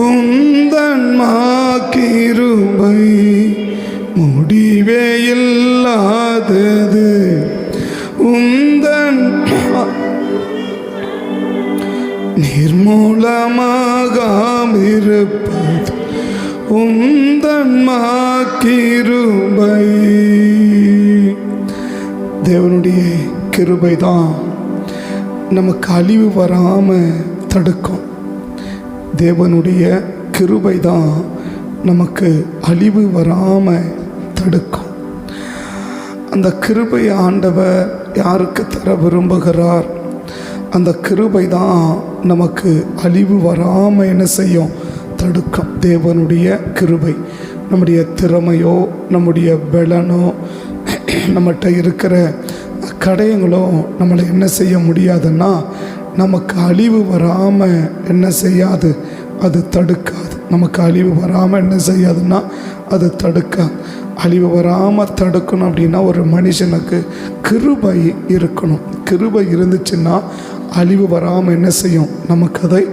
உந்தன் கிருபை முடிவே இல்லாதது. உந்தன் நிர்மூலமாகாமிருப்பது உந்தன் கிருபை. தேவனுடைய கிருபை தான் நமக்கு அழிவு வராமல் தடுக்கும். தேவனுடைய கிருபை தான் நமக்கு அழிவு வராமல் தடுக்கும். அந்த கிருபை ஆண்டவர் யாருக்கு தர விரும்புகிறார்? அந்த கிருபை தான் நமக்கு அழிவு வராமல் என்ன செய்யும்? தடுக்கும். தேவனுடைய கிருபை. நம்முடைய திறமையோ நம்முடைய பலனோ நம்மகிட்ட இருக்கிற கடையங்களோ நம்மளை என்ன செய்ய முடியாதுன்னா நமக்கு அழிவு வராமல் என்ன செய்யாது? அது தடுக்காது. நமக்கு அழிவு வராமல் என்ன செய்யாதுன்னா அது தடுக்காது. அழிவு வராமல் தடுக்கணும் அப்படின்னா ஒரு மனுஷனுக்கு கிருபை இருக்கணும். கிருபை இருந்துச்சுன்னா அழிவு வராமல் என்ன செய்யும்? நமக்கு அதை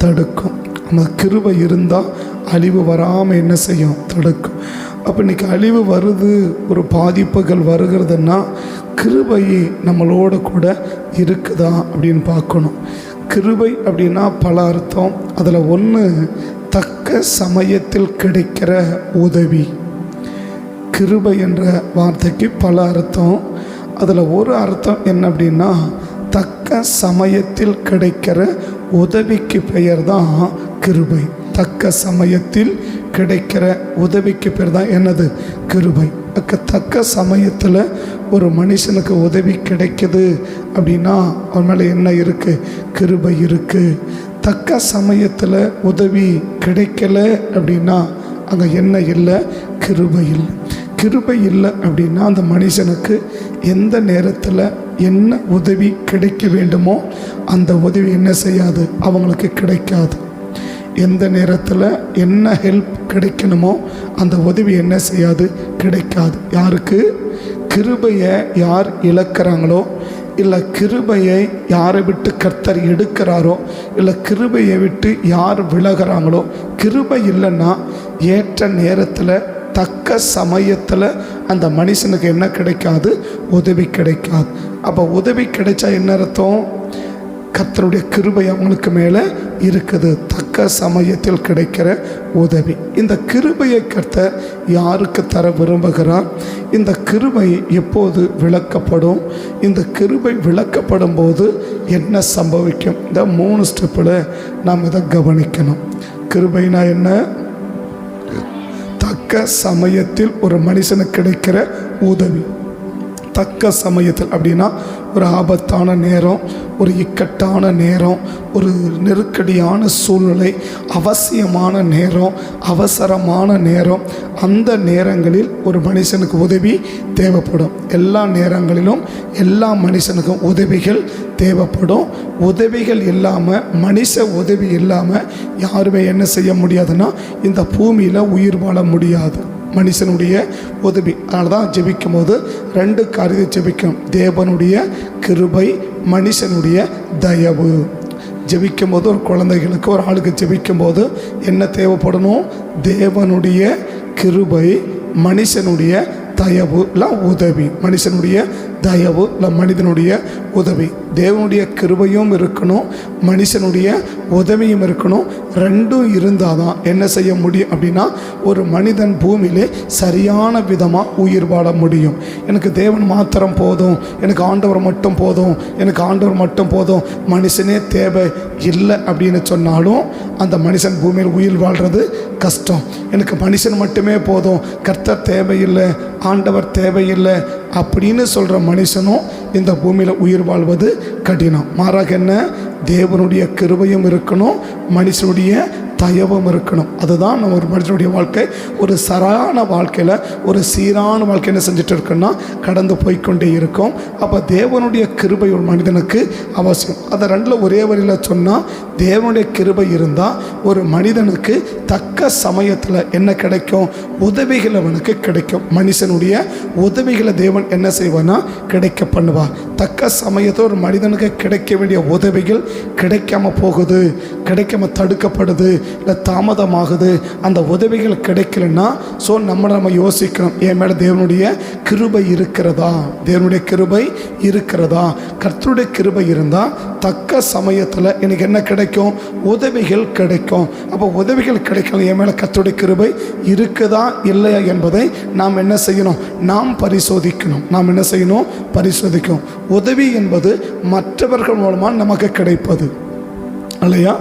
தடுக்கும். அந்த கிருபை இருந்தால் அழிவு வராமல் என்ன செய்யும்? தடுக்கும். அப்போ இன்றைக்கி அழிவு வருது, ஒரு பாதிப்புகள் வருகிறதுன்னா கிருபை நம்மளோட கூட இருக்குதா அப்படின்னு பார்க்கணும். கிருபை அப்படின்னா பல அர்த்தம். அதில் ஒன்று தக்க சமயத்தில் கிடைக்கிற உதவி. கிருபை என்ற வார்த்தைக்கு பல அர்த்தம். அதில் ஒரு அர்த்தம் என்ன அப்படின்னா தக்க சமயத்தில் கிடைக்கிற உதவிக்கு பெயர் தான் கிருபை. தக்க சமயத்தில் கிடைக்கிற உதவிக்கு பேர் தான் என்னது? கிருபை. தக்க சமயத்தில் ஒரு மனுஷனுக்கு உதவி கிடைக்குது அப்படின்னா அவன் மேலே என்ன இருக்குது? கிருபை இருக்குது. தக்க சமயத்தில் உதவி கிடைக்கல அப்படின்னா அங்கே என்ன இல்லை? கிருபை இல்லை. கிருபை இல்லை அப்படின்னா அந்த மனுஷனுக்கு எந்த நேரத்தில் என்ன உதவி கிடைக்க வேண்டுமோ அந்த உதவி என்ன செய்யாது? அவங்களுக்கு கிடைக்காது. எந்த நேரத்தில் என்ன ஹெல்ப் கிடைக்கணுமோ அந்த உதவி என்ன செய்யாது? கிடைக்காது. யாருக்கு? கிருபையை யார் இழக்கிறாங்களோ, இல்லை கிருபையை யாரை விட்டு கர்த்தர் எடுக்கிறாரோ, இல்லை கிருபையை விட்டு யார் விலகிறாங்களோ, கிருபை இல்லைன்னா ஏற்ற நேரத்தில் தக்க சமயத்தில் அந்த மனுஷனுக்கு என்ன கிடைக்காது? உதவி கிடைக்காது. அப்போ உதவி கிடைச்சா என்ன அர்த்தம்? கர்த்தருடைய கிருபை அவங்களுக்கு மேலே இருக்குது. தக்க சமயத்தில் கிடைக்கிற உதவி. இந்த கிருபையை கர்த்தர் யாருக்கு தர விரும்புகிறார்? இந்த கிருபை எப்போது விளக்கப்படும்? இந்த கிருபை விளக்கப்படும் போது என்ன சம்பவிக்கும்? இந்த 3 ஸ்டெப்பில் நாம் இதை கவனிக்கணும். கிருபைனா என்ன? தக்க சமயத்தில் ஒரு மனுஷனுக்கு கிடைக்கிற உதவி. தக்க சமயத்தில் அப்படின்னா ஒரு ஆபத்தான நேரம், ஒரு இக்கட்டான நேரம், ஒரு நெருக்கடியான சூழ்நிலை, அவசியமான நேரம், அவசரமான நேரம், அந்த நேரங்களில் ஒரு மனுஷனுக்கு உதவி தேவைப்படும். எல்லா நேரங்களிலும் எல்லா மனுஷனுக்கும் உதவிகள் தேவைப்படும். உதவிகள் இல்லாமல், மனுஷ உதவி இல்லாமல் யாருமே என்ன செய்ய முடியாதுன்னா இந்த பூமியில் உயிர் வாழ முடியாது. மனுஷனுடைய உதவி. அதனால தான் ஜெபிக்கும் போது 2 காரியத்தை ஜெபிக்கும். தேவனுடைய கிருபை, மனுஷனுடைய தயவு. ஜெபிக்கும் போது ஒரு குழந்தைகளுக்கு, ஒரு ஆளுக்கு ஜெபிக்கும் போது என்ன தேவைப்படணும்? தேவனுடைய கிருபை, மனுஷனுடைய தயவு இல்லை உதவி. மனுஷனுடைய தயவு இல்லை மனிதனுடைய உதவி. தேவனுடைய கிருபையும் இருக்கணும், மனுஷனுடைய உதவியும் இருக்கணும். ரெண்டும் இருந்தால் தான் என்ன செய்ய முடியும் அப்படின்னா ஒரு மனிதன் பூமியிலே சரியான விதமாக உயிர் வாழ முடியும். எனக்கு தேவன் மாத்திரம் போதும், எனக்கு ஆண்டவர் மட்டும் போதும், எனக்கு ஆண்டவர் மட்டும் போதும், மனுஷனே தேவை இல்லை அப்படின்னு சொன்னாலும் அந்த மனுஷன் பூமியில் உயிர் வாழ்கிறது கஷ்டம். எனக்கு மனுஷன் மட்டுமே போதும், கர்த்தர் தேவையில்லை, ஆண்டவர் தேவையில்லை அப்படின்னு சொல்கிற மனுஷனும் இந்த பூமியில் உயிர் வாழ்வது கடினம். மாறாக என்ன? தேவனுடைய கிருபையும் இருக்கணும், மனுஷனுடைய தயவும் இருக்கணும். அதுதான் நம்ம ஒரு மனுஷனுடைய வாழ்க்கை ஒரு சரான வாழ்க்கையில், ஒரு சீரான வாழ்க்கை என்ன செஞ்சுட்டு இருக்குன்னா கடந்து போய்கொண்டே இருக்கும். அப்போ தேவனுடைய கிருபை ஒரு மனிதனுக்கு அவசியம். அதை 2 ஒரே வரியில் சொன்னால், தேவனுடைய கிருபை இருந்தால் ஒரு மனிதனுக்கு தக்க சமயத்தில் என்ன கிடைக்கும்? உதவிகள் அவனுக்கு கிடைக்கும். மனுஷனுடைய உதவிகளை தேவன் என்ன செய்வானா? கிடைக்க பண்ணுவார். தக்க சமயத்தில் ஒரு மனிதனுக்கு கிடைக்க வேண்டிய உதவிகள் கிடைக்காம போகுது, கிடைக்காம தடுக்கப்படுது, இல்லை தாமதமாகுது. அந்த உதவிகள் கிடைக்கலன்னா ஸோ நம்ம யோசிக்கணும், என் மேலே தேவனுடைய கிருபை இருக்கிறதா, தேவனுடைய கிருபை இருக்கிறதா. கர்த்தருடைய கிருபை இருந்தால் தக்க சமயத்தில் எனக்கு என்ன கிடைக்கும்? உதவிகள் கிடைக்கும். அப்போ உதவிகள் கிடைக்கல, என் மேலே கர்த்தருடைய கிருபை இருக்குதா இல்லையா என்பதை நாம் என்ன செய்யணும்? நாம் பரிசோதிக்கணும். நாம் என்ன செய்யணும்? பரிசோதிக்கணும். உதவி என்பது மற்றவர்கள் மூலமாக நமக்கு கிடைப்பது இல்லையா?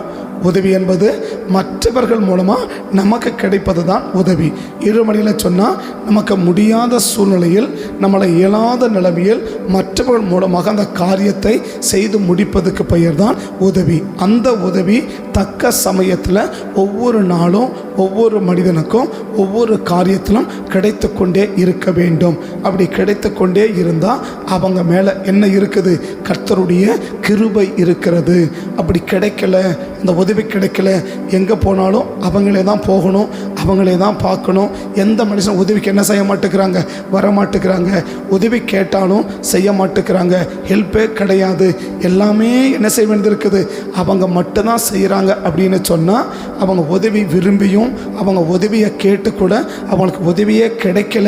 உதவி என்பது மற்றவர்கள் மூலமாக நமக்கு கிடைப்பது தான் உதவி. இருமணியில் சொன்னால் நமக்கு முடியாத சூழ்நிலையில், நம்மளை இயலாத நிலைமையில் மற்றவர்கள் மூலமாக அந்த காரியத்தை செய்து முடிப்பதுக்கு பெயர் தான் உதவி. அந்த உதவி தக்க சமயத்தில் ஒவ்வொரு நாளும் ஒவ்வொரு மனிதனுக்கும் ஒவ்வொரு காரியத்திலும் கிடைத்து கொண்டே இருக்க வேண்டும். அப்படி கிடைத்து கொண்டே இருந்தால் அவங்க மேலே என்ன இருக்குது? கர்த்தருடைய கிருபை இருக்கிறது. அப்படி கிடைக்கல, அந்த உதவி கிடைக்கல, எங்கே போனாலும் அவங்களே தான் போகணும், அவங்களே தான் பார்க்கணும். எந்த மனுஷன் உதவிக்கு என்ன செய்ய மாட்டேங்கிறாங்க? வர மாட்டேங்கிறாங்க. உதவி கேட்டாலும் செய்ய மாட்டேங்கிறாங்க. ஹெல்ப்பே கிடையாது. எல்லாமே என்ன செய்ய வேண்டியது இருக்குது? அவங்க மட்டும்தான் செய்கிறாங்க. அப்படின்னு சொன்னால் அவங்க உதவி விரும்பியும் அவங்க உதவியை கேட்டு கூட அவங்களுக்கு உதவியே கிடைக்கல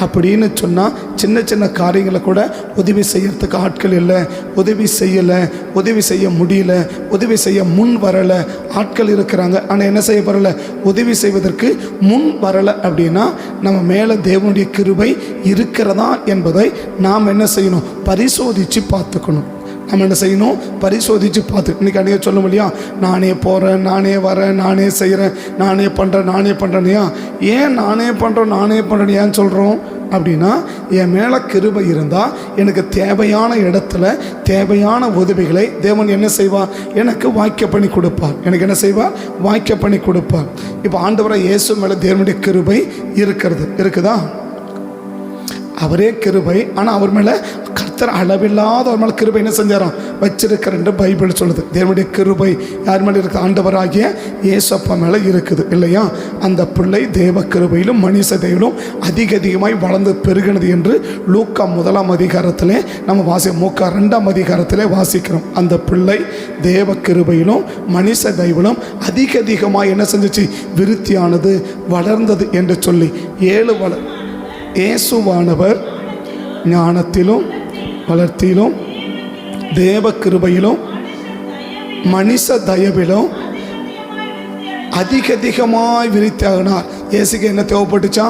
அப்படின்னு சொன்னால் சின்ன சின்ன காரியங்களை கூட உதவி செய்யறதுக்கு ஆட்கள் இல்லை, உதவி செய்யலை, உதவி செய்ய முடியல, உதவி செய்ய முன் வரலை. ஆட்கள் இருக்கிறாங்க, ஆனால் என்ன செய்ய வரல? உதவி செய்வதற்கு முன் வரலை. அப்படின்னா நம்ம மேலே தேவனுடைய கிருபை இருக்கிறதா என்பதை நாம் என்ன செய்யணும்? பரிசோதித்து பார்த்துக்கணும். நம்ம என்ன செய்யணும்? பரிசோதித்து பார்த்து. இன்றைக்கி அன்றைக்கி சொல்ல முடியா, நானே போகிறேன், நானே வரேன், நானே செய்கிறேன், நானே பண்ணுறேனையா? ஏன் நானே பண்ணுறேன் ஏன் சொல்கிறோம் அப்படின்னா, என் மேலே கிருபை இருந்தால் எனக்கு தேவையான இடத்துல தேவையான உதவிகளை தேவன் என்ன செய்வார்? எனக்கு வாய்க்க பண்ணி கொடுப்பார். எனக்கு என்ன செய்வார்? வாய்க்க பண்ணி கொடுப்பார். இப்போ ஆண்டவராக இயேசு மேலே தேவனுடைய கிருபை இருக்குதா? அவரே கிருபை, ஆனால் அவர் மேலே கர்த்தர் அளவில்லாத அவர் மேலே கிருபை என்ன செஞ்சாராம்? வச்சிருக்கிறேன் பைபிள் சொல்லுது. தேவனுடைய கிருபை யார் மேலே இருக்குது? ஆண்டவராகிய இயேசப்பா மேலே இருக்குது இல்லையா? அந்த பிள்ளை தேவ கிருபையிலும் மனுஷ தெய்விலும் அதிகமாய் வளர்ந்து பெருகினது என்று லூக்கா 1 அதிகாரத்திலே நம்ம மூக்கா 2 அதிகாரத்திலே வாசிக்கிறோம். அந்த பிள்ளை தேவ கிருபையிலும் மனுஷ தெய்விலும் அதிகமாய் என்ன செஞ்சிச்சு? விருத்தியானது, வளர்ந்தது என்று சொல்லி 7 இயேசுவானவர் ஞானத்திலும் வளர்த்தியிலும் தேவ கிருபையிலும் மனுஷ தயவிலும் அதிகமாய் விருத்தியாகினார். இயேசுக்கு என்ன தேவைப்பட்டுச்சா?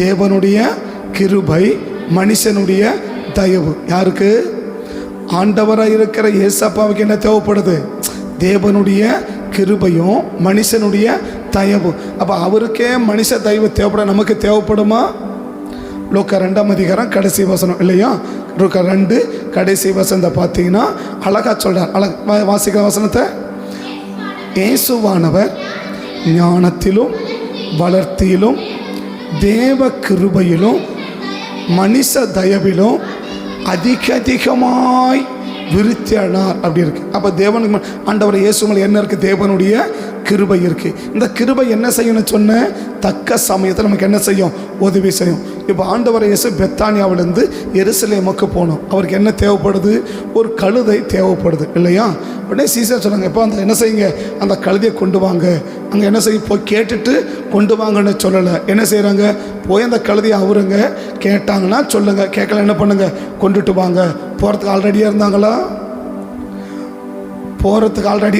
தேவனுடைய கிருபை, மனுஷனுடைய தயவு. யாருக்கு? ஆண்டவராக இருக்கிற இயேசப்பாவுக்கு என்ன தேவைப்படுது? தேவனுடைய கிருபையும் மனுஷனுடைய தயவு. அப்போ அவருக்கே மனுஷ தயவு தேவைப்பட நமக்கு தேவைப்படுமா? லூக்கா 2 அதிகாரம் கடைசி வசனம் இல்லையா? லூக்கா 2 கடைசி வசனத்தை பார்த்தீங்கன்னா அழகா சொல்றார். வாசிக்கிற வசனத்தை, இயேசுவானவர் ஞானத்திலும் வளர்த்தியிலும் தேவ கிருபையிலும் மனுஷ தயவிலும் அதிகமாய் விருத்தியானார். அப்படி இருக்கு. அப்போ தேவனுக்கு ஆண்டவர் இயேசு மேலே என்ன இருக்குது? தேவனுடைய கிருபை இருக்குது. இந்த கிருபை என்ன செய்யணும்னு சொன்ன தக்க சமயத்தில் நமக்கு என்ன செய்யும்? உதவி செய்யும். இப்போ ஆண்டவர் இயேசு பெத்தானியாவிலேருந்து எருசலேமுக்கு போகணும். அவருக்கு என்ன தேவைப்படுது? ஒரு கழுதை தேவைப்படுது இல்லையா? உடனே சீசர் சொன்னாங்க, இப்போ அந்த என்ன செய்யுங்க? அந்த கழுதையை கொண்டு வாங்க. அங்கே என்ன செய்ய? போய் கேட்டுட்டு கொண்டு வாங்கன்னு சொல்லலை. என்ன செய்கிறாங்க? போய் அந்த கழுதையை அவருங்க கேட்டாங்கன்னா சொல்லுங்கள், கேட்கல என்ன பண்ணுங்க? கொண்டுட்டு வாங்க. போகிறதுக்கு ஆல்ரெடியாக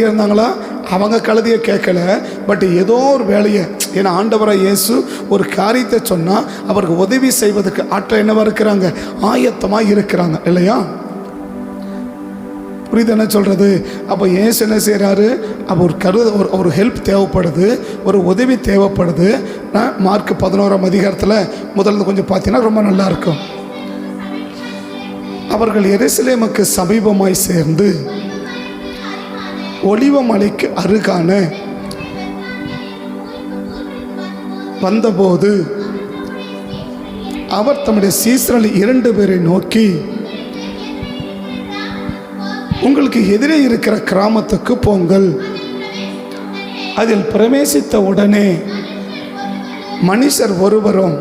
இருந்தாங்களா? அவங்க கழுதையை கேட்கல. பட் ஏதோ ஒரு வேலையை, ஏன்னா ஆண்டவராக இயேசு ஒரு காரியத்தை சொன்னால் அவருக்கு உதவி செய்வதற்கு ஆற்றல் என்னவா இருக்கிறாங்க? ஆயத்தமாக இருக்கிறாங்க இல்லையா? புரியுது என்ன சொல்கிறது? அப்போ இயேசு என்ன செய்கிறாரு? அப்போ ஒரு ஹெல்ப் தேவைப்படுது, ஒரு உதவி தேவைப்படுது. மார்க் 11 அதிகாரத்தில் முதல்ல கொஞ்சம் பார்த்தீங்கன்னா ரொம்ப நல்லாயிருக்கும். அவர்கள் எருசலேமுக்கு சமீபமாய் சேர்ந்து ஒலிவ மலைக்கு அருகான வந்தபோது அவர் தம்முடைய சீசரில் 2 பேரை நோக்கி, உங்களுக்கு எதிரே இருக்கிற கிராமத்துக்கு போங்கள். அதில் பிரவேசித்த உடனே மனுஷர் ஒருவரும்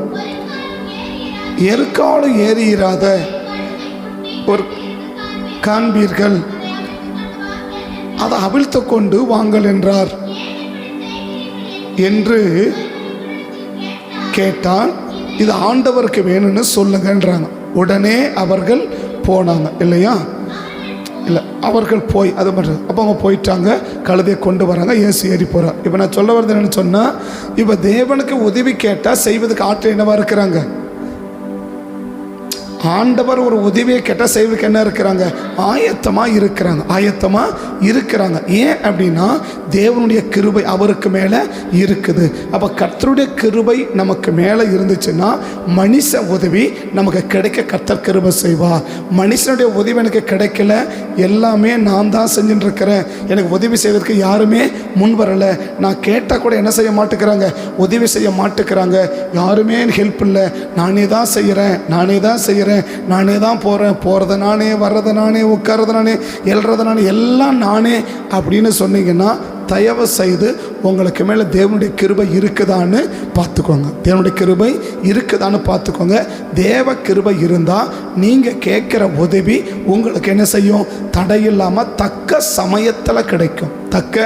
எருக்காலும் ஏறியிராத ஒரு காண்பீர்கள், அதை அவிழ்த்து கொண்டு வாங்கள் என்றார் என்று கேட்டான். இது ஆண்டவருக்கு வேணும்னு சொல்லுங்கன்றாங்க. உடனே அவர்கள் போனாங்க இல்லையா? இல்லை, அவர்கள் போய் அது பண்ணுறது. அப்போ அவங்க போயிட்டாங்க, கழுதையை கொண்டு வராங்க, இயேசு ஏறி போகிறார். இப்போ நான் சொல்ல வருது என்னன்னு சொன்னால், இப்போ தேவனுக்கு உதவி கேட்டால் செய்வதுக்கு ஆற்றல் என்னவா இருக்கிறாங்க? ஆண்டவர் ஒரு உதவியை கேட்டால் செய்வதுக்கு என்ன இருக்கிறாங்க? ஆயத்தமாக இருக்கிறாங்க. ஏன் அப்படின்னா தேவனுடைய கிருபை அவருக்கு மேலே இருக்குது. அப்போ கர்த்தருடைய கிருபை நமக்கு மேலே இருந்துச்சுன்னா மனுஷ உதவி நமக்கு கிடைக்க கர்த்தர் கிருபை செய்வார். மனுஷனுடைய உதவி எனக்கு கிடைக்கல, எல்லாமே நான் தான் செஞ்சுட்டு இருக்கிறேன், எனக்கு உதவி செய்வதற்கு யாருமே முன் வரலை, நான் கேட்டால் கூட என்ன செய்ய மாட்டேங்கிறாங்க? உதவி செய்ய மாட்டேங்கிறாங்க, யாருமே ஹெல்ப் இல்லை, நானே தான் செய்கிறேன், நானே தான் போகிறத நானே, வர்றதை நானே, உட்கார்றத நானே, எழுறத நானே, எல்லாம் நானே அப்படின்னு சொன்னீங்கன்னா தயவு செய்து உங்களுக்கு மேலே தேவனுடைய கிருபை இருக்குதான்னு பார்த்துக்கோங்க. தேவனுடைய கிருபை இருக்குதான்னு பார்த்துக்கோங்க. தேவ கிருபை இருந்தால் நீங்கள் கேட்குற உதவி உங்களுக்கு என்ன செய்யும்? தடையில்லாமல் தக்க சமயத்தில் கிடைக்கும். தக்க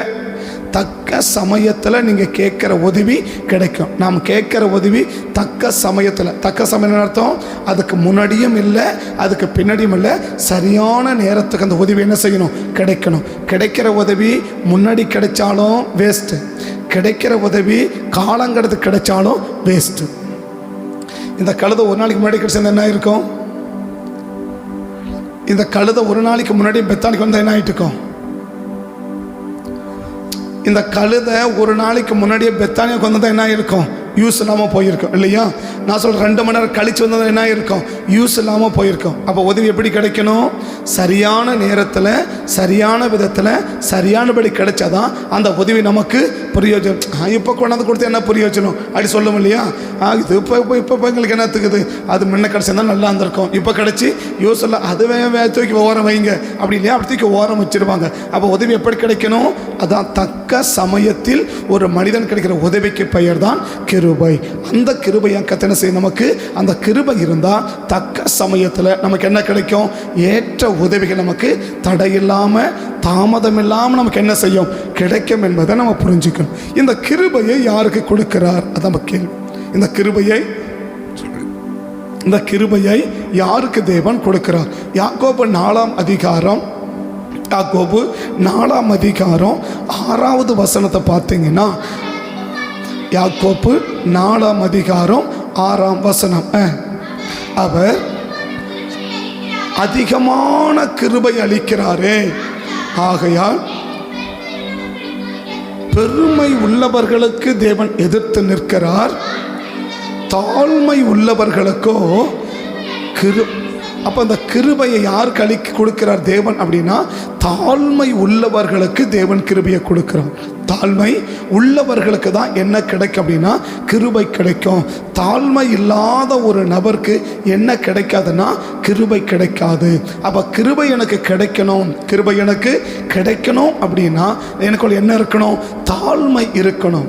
சமயத்தில் நீங்கள் கேட்குற உதவி கிடைக்கும். நாம் கேட்குற உதவி தக்க சமயத்தில், தக்க சமயம் அர்த்தம் அதுக்கு முன்னாடியும் இல்லை அதுக்கு பின்னாடியும் இல்லை, சரியான நேரத்துக்கு அந்த உதவி என்ன செய்யணும்? கிடைக்கணும். கிடைக்கிற உதவி முன்னாடி கிடைச்சாலும் வேஸ்ட்டு, கிடைக்கிற உதவி காலங்கிறது கிடைச்சாலும் வேஸ்ட்டு. இந்த கழுதை ஒரு நாளைக்கு முன்னாடி கிடைச்சது என்ன இருக்கும்? இந்த கழுதை ஒரு நாளைக்கு முன்னாடி பெத்தானிக்கு வந்து என்ன ஆகிட்டு இருக்கும்? இந்த கழுதை ஒரு நாளைக்கு முன்னாடியே பெத்தானியாவுக்கு வந்தது என்ன இருக்கும்? யூஸ் இல்லாமல் போயிருக்கோம் இல்லையா? நான் சொல்கிறேன் 2 மணி நேரம் கழித்து வந்தது என்ன இருக்கும்? யூஸ் இல்லாமல் போயிருக்கோம். அப்போ உதவி எப்படி கிடைக்கணும்? சரியான நேரத்தில், சரியான விதத்தில், சரியானபடி கிடைச்சாதான் அந்த உதவி நமக்கு பிரயோஜனம். இப்போ கொண்டாந்து கொடுத்து என்ன பிரயோஜனம் அப்படி சொல்லும் இல்லையா? இது இப்போ எங்களுக்கு என்ன இருக்குது? அது முன்ன கிடைச்சா நல்லா இருந்திருக்கும், இப்போ கிடைச்சி யூஸ் இல்லை, அதுவே தூக்கி ஓரம் வைங்க அப்படி இல்லையா? அப்படி தூக்கி ஓரம் வச்சிருவாங்க. அப்போ உதவி எப்படி கிடைக்கணும்? அதான் தக்க சமயத்தில் ஒரு மனிதன் கிடைக்கிற உதவிக்கு பெயர் தான் கிருபை. அந்த கிருபையை கத்தனை செய்ய நமக்கு அந்த கிருபை இருந்தால் தக்க சமயத்தில் நமக்கு என்ன கிடைக்கும்? ஏற்ற உதவிகள் நமக்கு தடையில்லாமல், தாமதம் இல்லாமல் நமக்கு என்ன செய்யும்? கிடைக்கும் என்பதை நம்ம புரிஞ்சுக்கணும். இந்த கிருபையை யாருக்கு கொடுக்கிறார்? அதான் கேள்வி. இந்த கிருபையை யாருக்கு தேவன் கொடுக்கிறார்? யாக்கோபு 4ஆம் அதிகாரம் 6வது வசனத்தை பார்த்தீங்கன்னா, யாக்கோபு 4ஆம் அதிகாரம் 6ஆம் வசனம், அவர் அதிகமான கிருபை அளிக்கிறாரே, ஆகையால் பெருமை உள்ளவர்களுக்கு தேவன் எதிர்த்து நிற்கிறார், தாழ்மை உள்ளவர்களுக்கோ அப்போ அந்த கிருபையை யாருக்கு கொடுக்கிறார் தேவன் அப்படின்னா, தாழ்மை உள்ளவர்களுக்கு தேவன் கிருபையை கொடுக்கிறார். தாழ்மை உள்ளவர்களுக்கு தான் என்ன கிடைக்கும் அப்படின்னா கிருபை கிடைக்கும். தாழ்மை இல்லாத ஒரு நபருக்கு என்ன கிடைக்காதுன்னா கிருபை கிடைக்காது. அப்போ கிருபை எனக்கு கிடைக்கணும் அப்படின்னா எனக்குள்ள என்ன இருக்கணும்? தாழ்மை இருக்கணும்.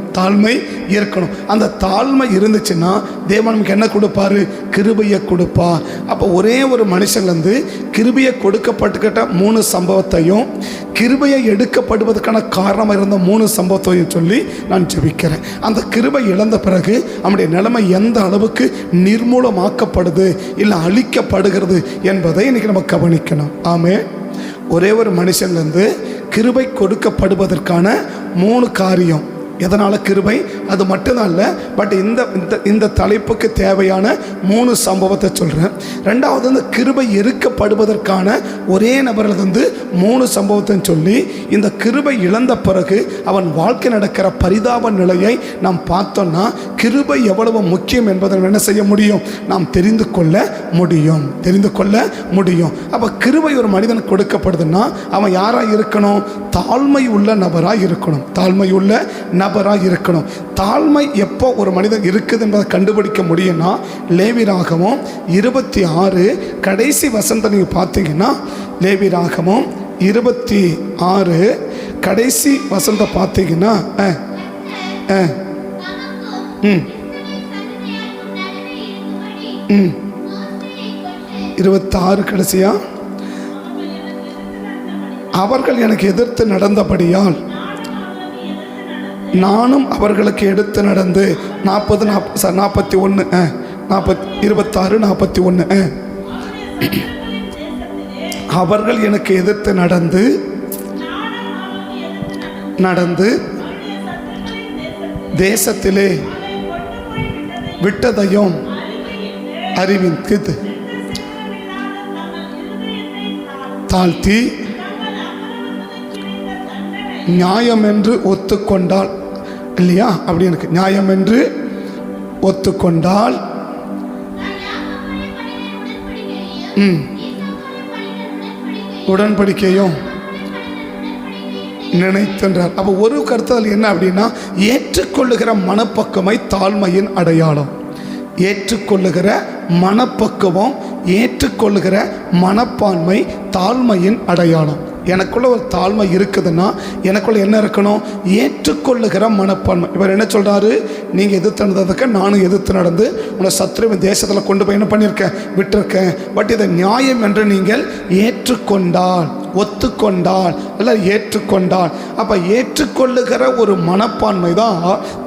அந்த தாழ்மை இருந்துச்சுன்னா தேவன் நமக்கு என்ன கொடுப்பாரு? கிருபையை கொடுப்பார். அப்போ ஒரே ஒரு மனுஷன்லேருந்து கிருபையை கொடுக்கப்பட்டுக்கிட்ட 3 சம்பவத்தையும், கிருபையை எடுக்கப்படுவதற்கான காரணமாக இருந்த 3 சம்பவத்தையும் சொல்லி நான் ஜெபிக்கிறேன். அந்த கிருபை இழந்த பிறகு அவனுடைய நிலைமை எந்த அளவுக்கு நிர்மூலமாக்கப்படுது இல்லை அழிக்கப்படுகிறது என்பதை இன்னைக்கு நம்ம கவனிக்கணும். ஆமென். ஒரே ஒரு மனுஷன்லேருந்து கிருபை கொடுக்கப்படுவதற்கான 3 காரியம். எதனால் கிருபை? அது மட்டும்தான் இல்லை, பட் இந்த தலைப்புக்கு தேவையான 3 சம்பவத்தை சொல்கிறேன். ரெண்டாவது, இந்த கிருபை எரிக்கப்படுவதற்கான ஒரே நபரிலிருந்து 3 சம்பவத்தை சொல்லி இந்த கிருபை இழந்த பிறகு அவன் வாழ்க்கை நடக்கிற பரிதாப நிலையை நாம் பார்த்தோம்னா கிருபை எவ்வளவு முக்கியம் என்பதை என்ன செய்ய முடியும்? நாம் தெரிந்து கொள்ள முடியும். அப்போ கிருபை ஒரு மனிதனுக்கு கொடுக்கப்படுதுன்னா அவன் யாராக இருக்கணும்? தாழ்மை உள்ள நபராக இருக்கணும். தாழ்மை எப்போ ஒரு மனிதன் இருக்குது என்பதை கண்டுபிடிக்க முடியும்னா லேவியராகமம் 26 கடைசி வசனத்தை நீங்கள் பார்த்தீங்கன்னா, லேவியராகமம் 26 கடைசி வசனத்தை பார்த்தீங்கன்னா 26 கடைசியா அவர்கள் எனக்கு எதிர்த்து நடந்தபடியால் நானும் அவர்களுக்கு எடுத்து நடந்து 41 26 41 அவர்கள் எனக்கு எதிர்த்து நடந்து தேசத்திலே விட்டதையும் அறிவித்து தாழ்த்தி நியாயம் என்று ஒத்துக்கொண்டால் இல்லையா, அப்படி எனக்கு நியாயம் என்று ஒத்துக்கொண்டால் உடன்படிக்கையும் நினைத்தென்றார். அப்போ ஒரு கருத்து என்ன அப்படின்னா, ஏற்றுக்கொள்ளுகிற மனப்பக்குவமை தாழ்மையின் அடையாளம். ஏற்றுக்கொள்ளுகிற மனப்பக்குவம், ஏற்றுக்கொள்ளுகிற மனப்பான்மை தாழ்மையின் அடையாளம். எனக்குள்ள ஒரு தாழ்மை இருக்குதுன்னா எனக்குள்ள என்ன இருக்கணும்? ஏற்றுக்கொள்ளுகிற மனப்பான்மை. இவர் என்ன சொல்றாரு? நீங்க எதிர்த்து நடந்ததுக்கு நானும் எதிர்த்து நடந்து உங்களை சத்ருவின் தேசத்தில் கொண்டு போய் என்ன பண்ணியிருக்கேன், விட்டுருக்கேன். பட் இதை நியாயம் என்று நீங்கள் ஏற்றுக்கொண்டால், ஒத்துக்கொண்டால் அல்ல ஏற்றுக்கொண்டால், அப்ப ஏற்றுக்கொள்ளுகிற ஒரு மனப்பான்மை தான்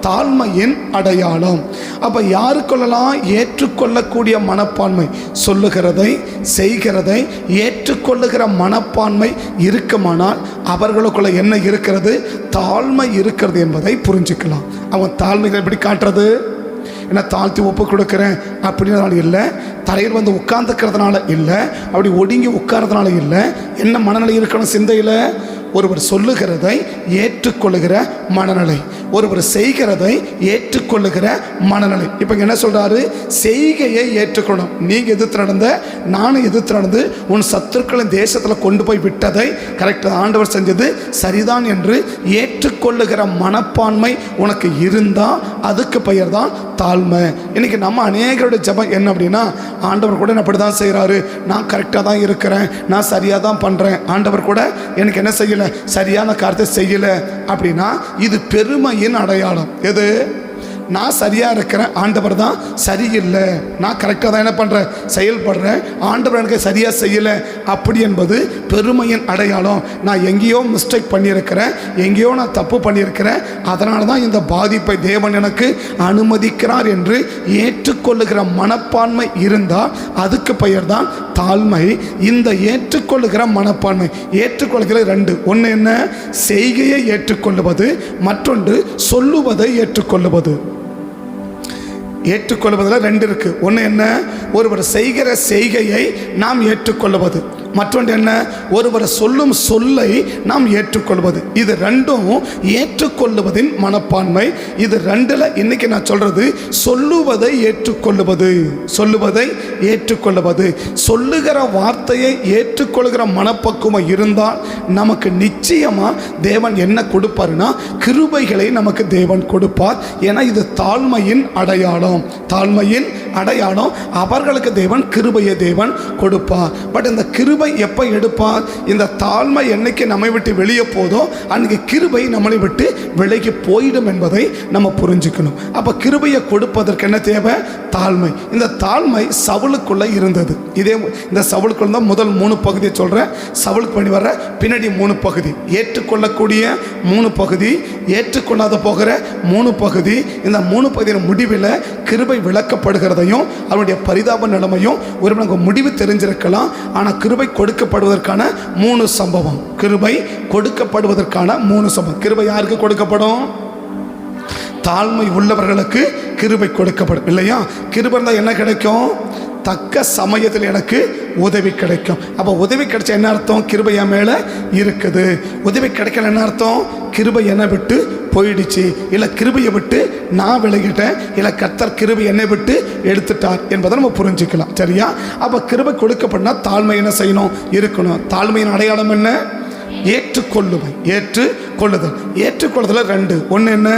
தாழ்மையின் அடையாளம். அப்ப யாருக்கொள்ளலாம் ஏற்றுக்கொள்ளக்கூடிய மனப்பான்மை? சொல்லுகிறதை செய்கிறதை ஏற்றுக்கொள்ளுகிற மனப்பான்மை இருக்குமானால் அவர்களுக்குள்ள என்ன இருக்கிறது? தாழ்மை இருக்கிறது என்பதை புரிஞ்சுக்கலாம். அவன் தாழ்மைகளை எப்படி காட்டுறது? என்ன தாழ்த்தி ஒப்பு கொடுக்குறேன் அப்படின்றதுனால இல்லை, தரையில் வந்து உட்கார்ந்துக்கிறதுனால இல்லை, அப்படி ஒடுங்கி உட்கார்றதுனால இல்லை. என்ன மனநிலை இருக்கணும் சிந்தையில்? ஒருவர் சொல்லுகிறதை ஏற்றுக்கொள்ளுகிற மனநிலை, ஒருவர் செய்கிறதை ஏற்றுக்கொள்ளுகிற மனநிலை. இப்போ என்ன சொல்றாரு? செய்கையை ஏற்றுக்கொள்ளணும். நீங்க எதிர்த்து நடந்த, நானும் எதிர்த்து நடந்து உன் சத்துருக்களின் தேசத்தில் கொண்டு போய் விட்டதை கரெக்டாக ஆண்டவர் செஞ்சது சரிதான் என்று ஏற்றுக்கொள்ளுகிற மனப்பான்மை உனக்கு இருந்தால் அதுக்கு பெயர் தான் தாழ்மை. இன்னைக்கு நம்ம அநேகருடைய ஜெபம் என்ன அப்படின்னா, ஆண்டவர் கூட அப்படி தான் செய்கிறாரு, நான் கரெக்டாக தான் இருக்கிறேன், நான் சரியாக தான் பண்ணுறேன், ஆண்டவர் கூட எனக்கு என்ன செய்யலை, சரியான காரியத்தை செய்யலை அப்படின்னா இது பெருமையின் அடையாளம். எது? நான் சரியாக இருக்கிறேன், ஆண்டவர் தான் சரியில்லை, நான் கரெக்டாக தான் என்ன பண்ணுறேன், செயல்படுறேன், ஆண்டவர் எனக்கு சரியாக செய்யலை அப்படி என்பது பெருமையின் அடையாளம். நான் எங்கேயோ மிஸ்டேக் பண்ணியிருக்கிறேன், எங்கேயோ நான் தப்பு பண்ணியிருக்கிறேன், அதனால தான் இந்த பாதிப்பை தேவன் எனக்கு அனுமதிக்கிறார் என்று ஏற்றுக்கொள்ளுகிற மனப்பான்மை இருந்தால் அதுக்கு பெயர் தான் தாழ்மை. இந்த ஏற்றுக்கொள்ளுகிற மனப்பான்மை, ஏற்றுக்கொள்கிற ரெண்டு, ஒன்று என்ன? செய்கையை ஏற்றுக்கொள்ளுவது, மற்றொன்று சொல்லுவதை ஏற்றுக்கொள்ளுவது. ஏற்றுக்கொள்வதில் ரெண்டு இருக்கு. ஒன்று என்ன? ஒருவர் செய்கிற செய்கையை நாம் ஏற்றுக்கொள்வது, மற்றொன்று என்ன? ஒருவர் சொல்லும் சொல்லை நாம் ஏற்றுக்கொள்வது. இது ரெண்டும் ஏற்றுக்கொள்ளுவதின் மனப்பான்மை. இது ரெண்டுல இன்னைக்கு நான் சொல்றது சொல்லுவதை ஏற்றுக்கொள்ளுவது, சொல்லுவதை ஏற்றுக்கொள்ளுவது. சொல்லுகிற வார்த்தையை ஏற்றுக்கொள்கிற மனப்பக்குவம் இருந்தால் நமக்கு நிச்சயமா தேவன் என்ன கொடுப்பாருன்னா கிருபைகளை நமக்கு தேவன் கொடுப்பார். ஏன்னா இது தாழ்மையின் அடையாளம், தாழ்மையின் அடையாளம். அவர்களுக்கு தேவன் கிருபையை தேவன் கொடுப்பார். பட் இந்த கிருபை எப்போ எடுப்பார்? இந்த தாழ்மை என்னைக்கு நம்மை விட்டு வெளியே போதோ அன்னைக்கு கிருபை நம்மளை விட்டு விலகி போயிடும் என்பதை நம்ம புரிஞ்சுக்கணும். அப்ப கிருபையை கொடுப்பதற்கு என்ன தேவை? தாழ்மை. இந்த தாழ்மை சவுலுக்குள்ள இருந்தது. இதே இந்த சவுலுக்குள்ள தான் முதல் 3 பகுதியை சொல்றேன். சவுலுக்கு பண்ணி வர்ற பின்னாடி 3 பகுதி, ஏற்றுக்கொள்ளக்கூடிய 3 பகுதி, ஏற்றுக்கொள்ளாத போகிற 3 பகுதி. இந்த 3 பகுதியின் முடிவில் கிருபை விளக்கப்படுகிறதையும் அவருடைய பரிதாப நிலைமையும் ஒரு முடிவு தெரிஞ்சிருக்கலாம். ஆனால் கிருபை கொடுக்கப்படுவதற்கான 3 சம்பவம், கிருபை கொடுக்கப்படுவதற்கான 3 சம்பவம். கிருபை யாருக்கு கொடுக்கப்படும்? தாழ்மை உள்ளவர்களுக்கு கிருபை கொடுக்கப்படும் இல்லையா? கிருபை இருந்தால் என்ன கிடைக்கும்? தக்க சமயத்தில் எனக்கு உதவி கிடைக்கும். அப்போ உதவி கிடைச்ச என்ன அர்த்தம்? கிருபை என் மேலே இருக்குது. உதவி கிடைக்கல என்ன அர்த்தம்? கிருபை என்னை விட்டு போயிடுச்சு, இல்லை கிருபையை விட்டு நான் விலகிட்டேன், இல்லை கர்த்தர் கிருபை என்னை விட்டு எடுத்துட்டார் என்பதை நம்ம புரிஞ்சுக்கலாம். சரியா? அப்போ கிருபை கொடுக்கப்படனா தாழ்மை என்ன செய்யணும்? இருக்கணும். தாழ்மையின் அடையாளம் என்ன? ஏற்றுக்கொள்ளுவை, ஏற்றுக்கொள்ளுதல். ஏற்றுக்கொள்ளுதல் ரெண்டு, ஒன்று என்ன?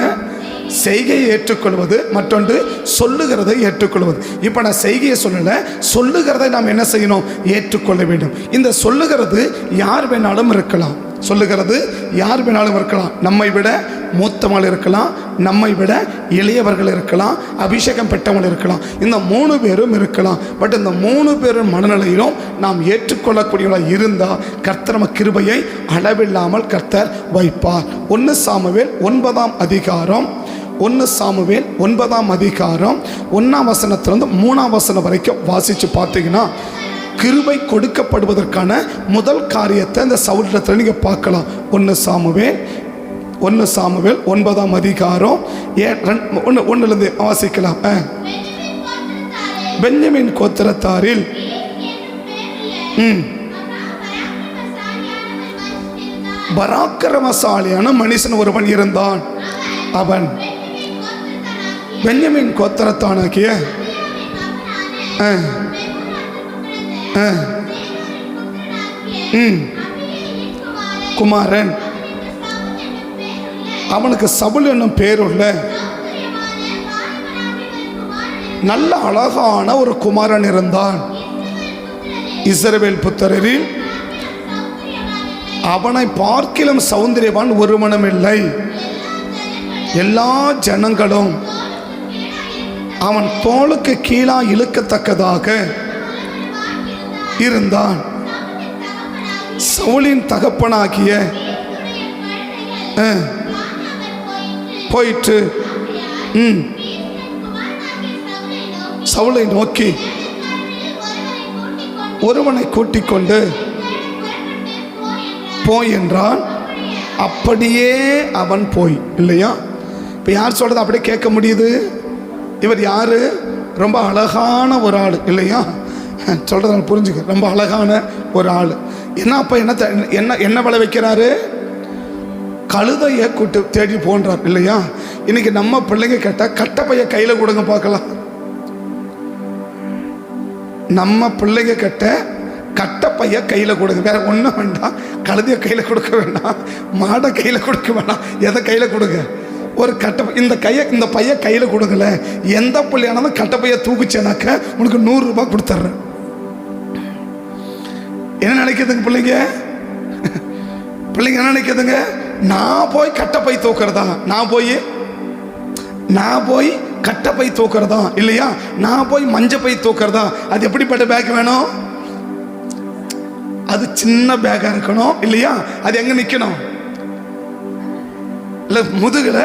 செய்கையை ஏற்றுக்கொள்வது, மற்றொன்று சொல்லுகிறதை ஏற்றுக்கொள்வது. இப்போ நான் செய்கையை சொல்லலை, சொல்லுகிறதை நாம் என்ன செய்யணும்? ஏற்றுக்கொள்ள வேண்டும். இந்த சொல்லுகிறது யார் வேணாலும் இருக்கலாம். சொல்லுகிறது யார் வேணாலும் இருக்கலாம். நம்மை விட மூத்தவர்கள் இருக்கலாம், நம்மை விட இளையவர்கள் இருக்கலாம், அபிஷேகம் பெற்றவர்கள் இருக்கலாம். இந்த 3 பேரும் இருக்கலாம். பட் இந்த 3 பேரும் மனநிலையிலும் நாம் ஏற்றுக்கொள்ளக்கூடியவர்களாக இருந்தால் கர்த்தர் நம்ம கிருபையை அளவில்லாமல் கர்த்தர் வைப்பார். 1 சாமுவேல் 9ஆம் அதிகாரம் 1 சாமுவேல் 9ஆம் அதிகாரம் 1ஆம் வசனத்திலிருந்து 3ஆம் வசனம் வரைக்கும் வாசித்து பார்த்தீங்கன்னா கிருபை கொடுக்கப்படுவதற்கான முதல் காரியத்தை இந்த சவுலிடத்தில் நீங்கள் பார்க்கலாம். 1 சாமுவேல் 9ஆம் அதிகாரம் 1 வாசிக்கலாம். பென்யமீன் கோத்திரத்தாரில் பராக்கிரமசாலியான மனுஷன் ஒருவன் இருந்தான். அவன் பென்யமீன் கோத்திரத்தானாகிய குமாரன், அவனுக்கு சவுல் என்னும் பேருள்ள நல்ல அழகான ஒரு குமாரன் இருந்தான். இஸ்ரவேல் புத்திரரில் அவனை பார்க்கிலும் சௌந்தரியவான் ஒருவனும் இல்லை. எல்லா ஜனங்களும் அவன் தோளுக்கு கீழா இழுக்கத்தக்கதாக இருந்தான். சவுலின் தகப்பனாகிய போயிட்டு சவுலை நோக்கி ஒருவனை கூட்டிக் கொண்டு போய் என்றான். அப்படியே அவன் போய். இல்லையா? இப்போ யார் சொல்றது அப்படியே கேட்க முடியுது? இவர் யாரு? ரொம்ப அழகான ஒரு ஆள். இல்லையா? சொல்கிறத புரிஞ்சுக்க. ரொம்ப அழகான ஒரு ஆள். என்ன அப்போ என்ன விளை வைக்கிறாரு? கழுதையை கூட்டு தேடி போன்றார். இல்லையா? இன்னைக்கு நம்ம பிள்ளைங்க கேட்டால் கட்டப்பைய கையில் கொடுங்க பார்க்கலாம். நம்ம பிள்ளைங்க கிட்ட கட்டப்பைய கையில் கொடுங்க. வேற ஒன்றும் வேண்டாம். கழுதையை கையில் கொடுக்க வேண்டாம், மாடை கையில் கொடுக்க வேண்டாம். எதை கையில் கொடுங்க? ஒரு இந்த பைய கையில் கொடுக்கல. எந்த பிள்ளையானாலும் கட்டப்பைய தூக்குச்சேனாக்க உனக்கு 100 ரூபாய் கொடுத்துட்றேன். என்ன நினைக்கிறதுங்க பிள்ளைங்க என்ன நினைக்கிறதுங்க? நான் போய் கட்டப்பை தூக்குறதா? நான் போய் கட்டப்பை தூக்குறதா? இல்லையா? நான் போய் மஞ்சப்பை தூக்குறதா? அது எப்படிப்பட்ட பேக் வேணும்? அது சின்ன பேக்கா இருக்கணும். இல்லையா? அது எங்க நிக்கணும்? இல்ல முதுகுல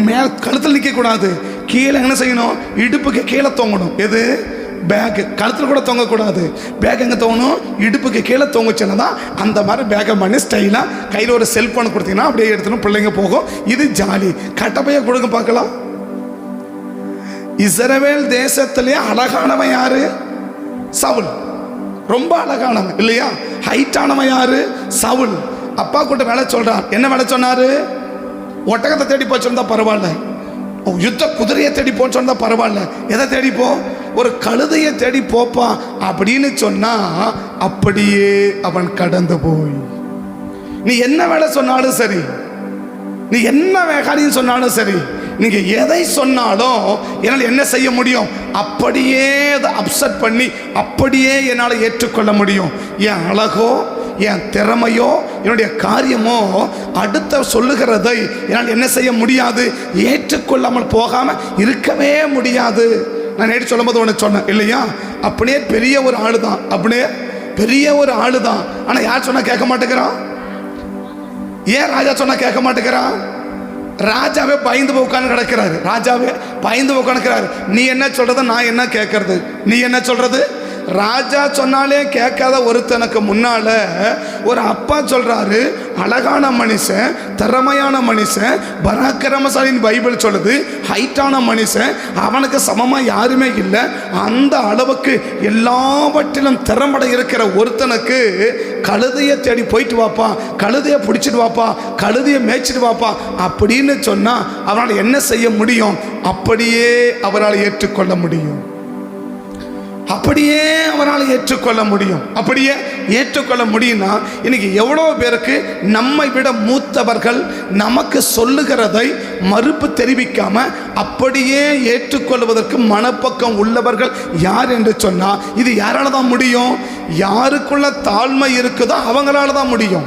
மேல கழுத்தில் நிக்க கூடாது. கீழே என்ன செய்யணும்? இடுப்புக்கு கீழே தொங்கணும். எது? பேக். கழுத்தில் கூட தொங்கக்கூடாது. பேக் எங்கே தொங்கணும்? இடுப்புக்கு கீழே தொங்குச்சுன்னா தான் அந்த மாதிரி பேக்கை பண்ணி ஸ்டைலாக கையில் ஒரு செல்ஃபோன் கொடுத்தீங்கன்னா அப்படியே எடுத்துன்னு பிள்ளைங்க போகும். இது ஜாலி. கட்டப்பைய கொடுங்க பார்க்கலாம். இஸ்ரவேல் தேசத்திலே அழகானவன் யாரு? சவுல். ரொம்ப அழகானவன். இல்லையா? ஹைட்டானவன் யாரு? சவுல். அப்பா கூட வேலை சொல்றான். என்ன வேலை சொன்னாரு? ஒட்டகத்தை தேடி போச்சிருந்தா பரவாயில்ல, யுத்த குதிரையை தேடி போன்னு சொன்னா பரவாயில்ல, எதை தேடி போ? ஒரு கழுதையை தேடி போப்பா அப்படின்னு சொன்னா அப்படியே அவன் கடந்து போய், நீ என்ன வேலை சொன்னாலும் சரி, நீ என்ன வேகாரின்னு சொன்னாலும் சரி, நீங்க எதை சொன்னாலும் என்னால் என்ன செய்ய முடியும்? அப்படியே அதை அப்செட் பண்ணி அப்படியே என்னால் ஏற்றுக்கொள்ள முடியும். என் அழகோ என் திறமையோ என்னுடைய காரியமோ அடுத்த சொல்லுகிறதை என்னால் என்ன செய்ய முடியாது? ஏற்றுக்கொள்ளாமல் போகாமல் இருக்கவே முடியாது. நான் நேற்று சொல்லும் போது ஒன்று சொன்னேன் இல்லையா? அப்படியே பெரிய ஒரு ஆளு தான், அப்படியே பெரிய ஒரு ஆளு தான். ஆனால் யார் சொன்னா கேட்க மாட்டேங்கிறான்? ஏன் ராஜா சொன்னா கேட்க மாட்டேங்கிறான்? ராஜாவே பயந்து உட்காந்து கிடக்கிறாரு. ராஜாவே பயந்து உட்காந்துக்கிறாரு. நீ என்ன சொல்றது, நான் என்ன கேட்கறது? நீ என்ன சொல்றது? ராஜா சொன்னாலே கேட்காத ஒருத்தனுக்கு முன்னால ஒரு அப்பா சொல்றாரு, அழகான மனுஷன், திறமையான மனுஷன், பராக்கிரமசாலின்னு பைபிள் சொல்லுது, ஹைட்டான மனுஷன், அவனுக்கு சமமா யாருமே இல்லை, அந்த அளவுக்கு எல்லாவற்றிலும் திறம்பட இருக்கிற ஒருத்தனுக்கு கழுதையை தேடி போயிட்டு வாப்பா, கழுதையை பிடிச்சிட்டு வாப்பா, கழுதையை மேய்ச்சிட்டு வாப்பா அப்படின்னு சொன்னா அவனால் என்ன செய்ய முடியும்? அப்படியே அவரால் ஏற்றுக்கொள்ள முடியும். அப்படியே அவரால் ஏற்றுக்கொள்ள முடியும். அப்படியே ஏற்றுக்கொள்ள முடியும்னா இன்னைக்கு எவ்வளோ பேருக்கு நம்மை விட மூத்த மூத்தவர்கள் நமக்கு சொல்லுகிறதை மறுப்பு தெரிவிக்காம அப்படியே ஏற்றுக்கொள்வதற்கு மனப்பக்கம் உள்ளவர்கள் யார் என்று சொன்னா, இது யாரால தான் முடியும்? யாருக்குள்ள தாழ்மை இருக்குதோ அவங்களால தான் முடியும்.